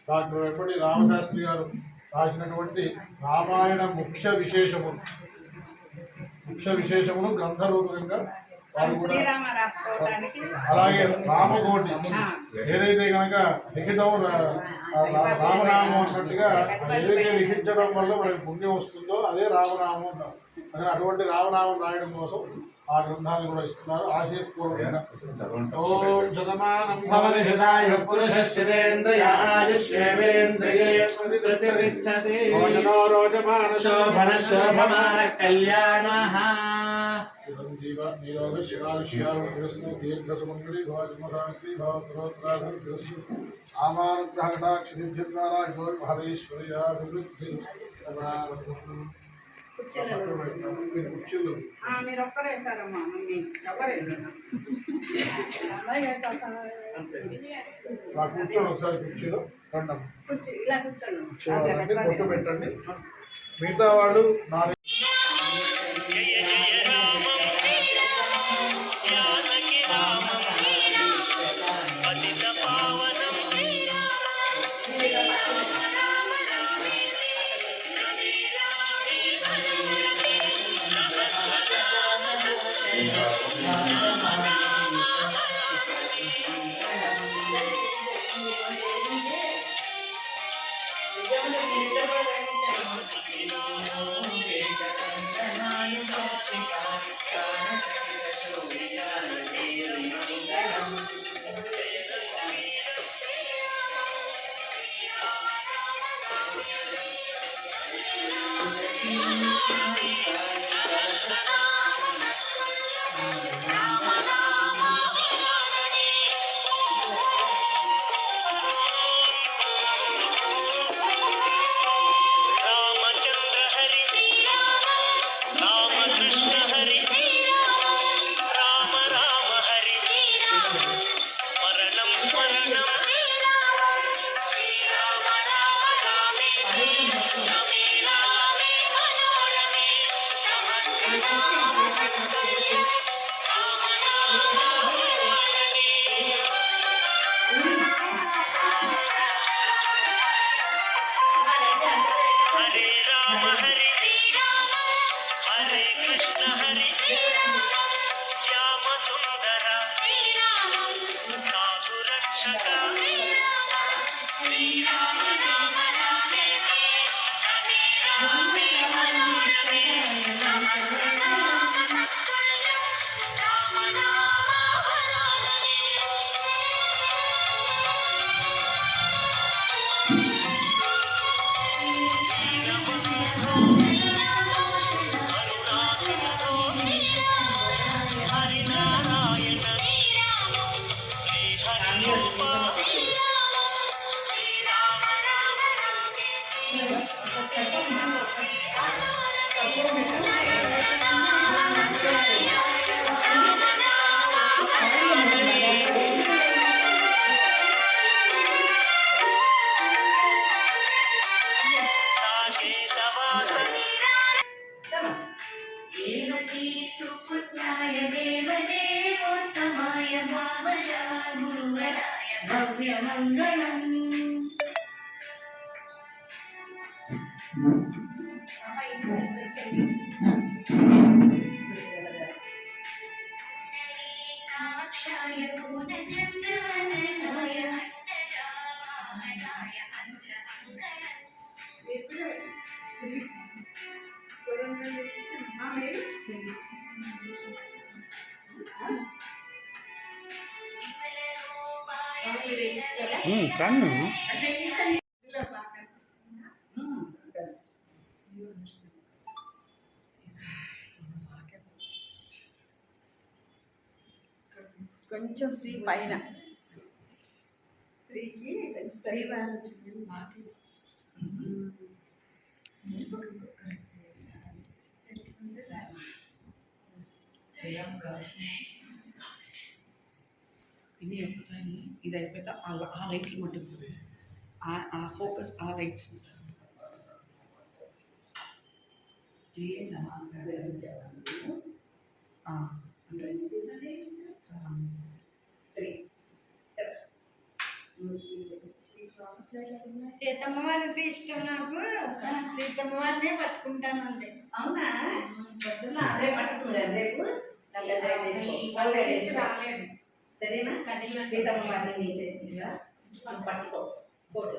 డాక్టర్ వెంపటి రామశాస్త్రి గారు రాసినటువంటి రామాయణ ముఖ్య విశేషములు గ్రంథ రూపకంగా వారు కూడా శ్రీరామ రాసుకోవడానికి అలాగే రామకోటి ఏదైతే కనుక లిఖితం రామనామం అన్నట్టుగా ఏదైతే లిఖించడం వల్ల మనకి పుణ్యం వస్తుందో అదే రామనామం అంటారు. అదే అటువంటి రామనామం రాయడం కోసం ఆ గ్రంథాలు కూడా ఇస్తున్నారు ఆశయపూర్వకంగా. ఓం శతమానం భవతి యదాయ పురుషశ్రేంద్రియ ఆయుష్యేంద్రియే ప్రతిష్టతి. భోజనో రోచమాన శోభన శోభమాన కళ్యాణః. చిరంజీవ నిరోగ శిరాశియాలు దీర్ఘ సుమంగళి భవజన్మశాంతి భవత్రోత్రాభివృద్ధి ఆమానుగ్రహ కటాక్ష సిద్ధి ద్వారా ఇదో మహదేశ్వర్యాభివృద్ధి. కుర్చీలు మీరు ఒక్కరే సారమ్మా మమ్మీ ఎవరే కూర్చోండి ఒకసారి కుర్చీలో రండి ఇలా కూర్చోండి బొట్టు పెట్టండి. మిగతా వాళ్ళు నా सुपुत्राय देवदेवोत्तमाय भावजा गुरुवराय भव्यमङ्गलम् काक्षाय पूर्णचन्द्रवदनाय अण्डजावाहनाय కన్ను కొంచెం శ్రీ పైన స్త్రీకి శ్రీవారం వచ్చింది మాకు ఇది ఒకసారి ఇది అయిపోయాక ఆ లైట్లు మట్టుకు ఆ ఫోకస్ ఆ లైట్స్ సీతమ్మ వారి అంటే ఇష్టం నాకు సీతమ్మ వారినే పట్టుకుంటానండి. అవునా అదే పట్టుకుంది రేపు రాలేదు. సరేనా సీతమ్మ వారిని పట్టుకో ఫోటో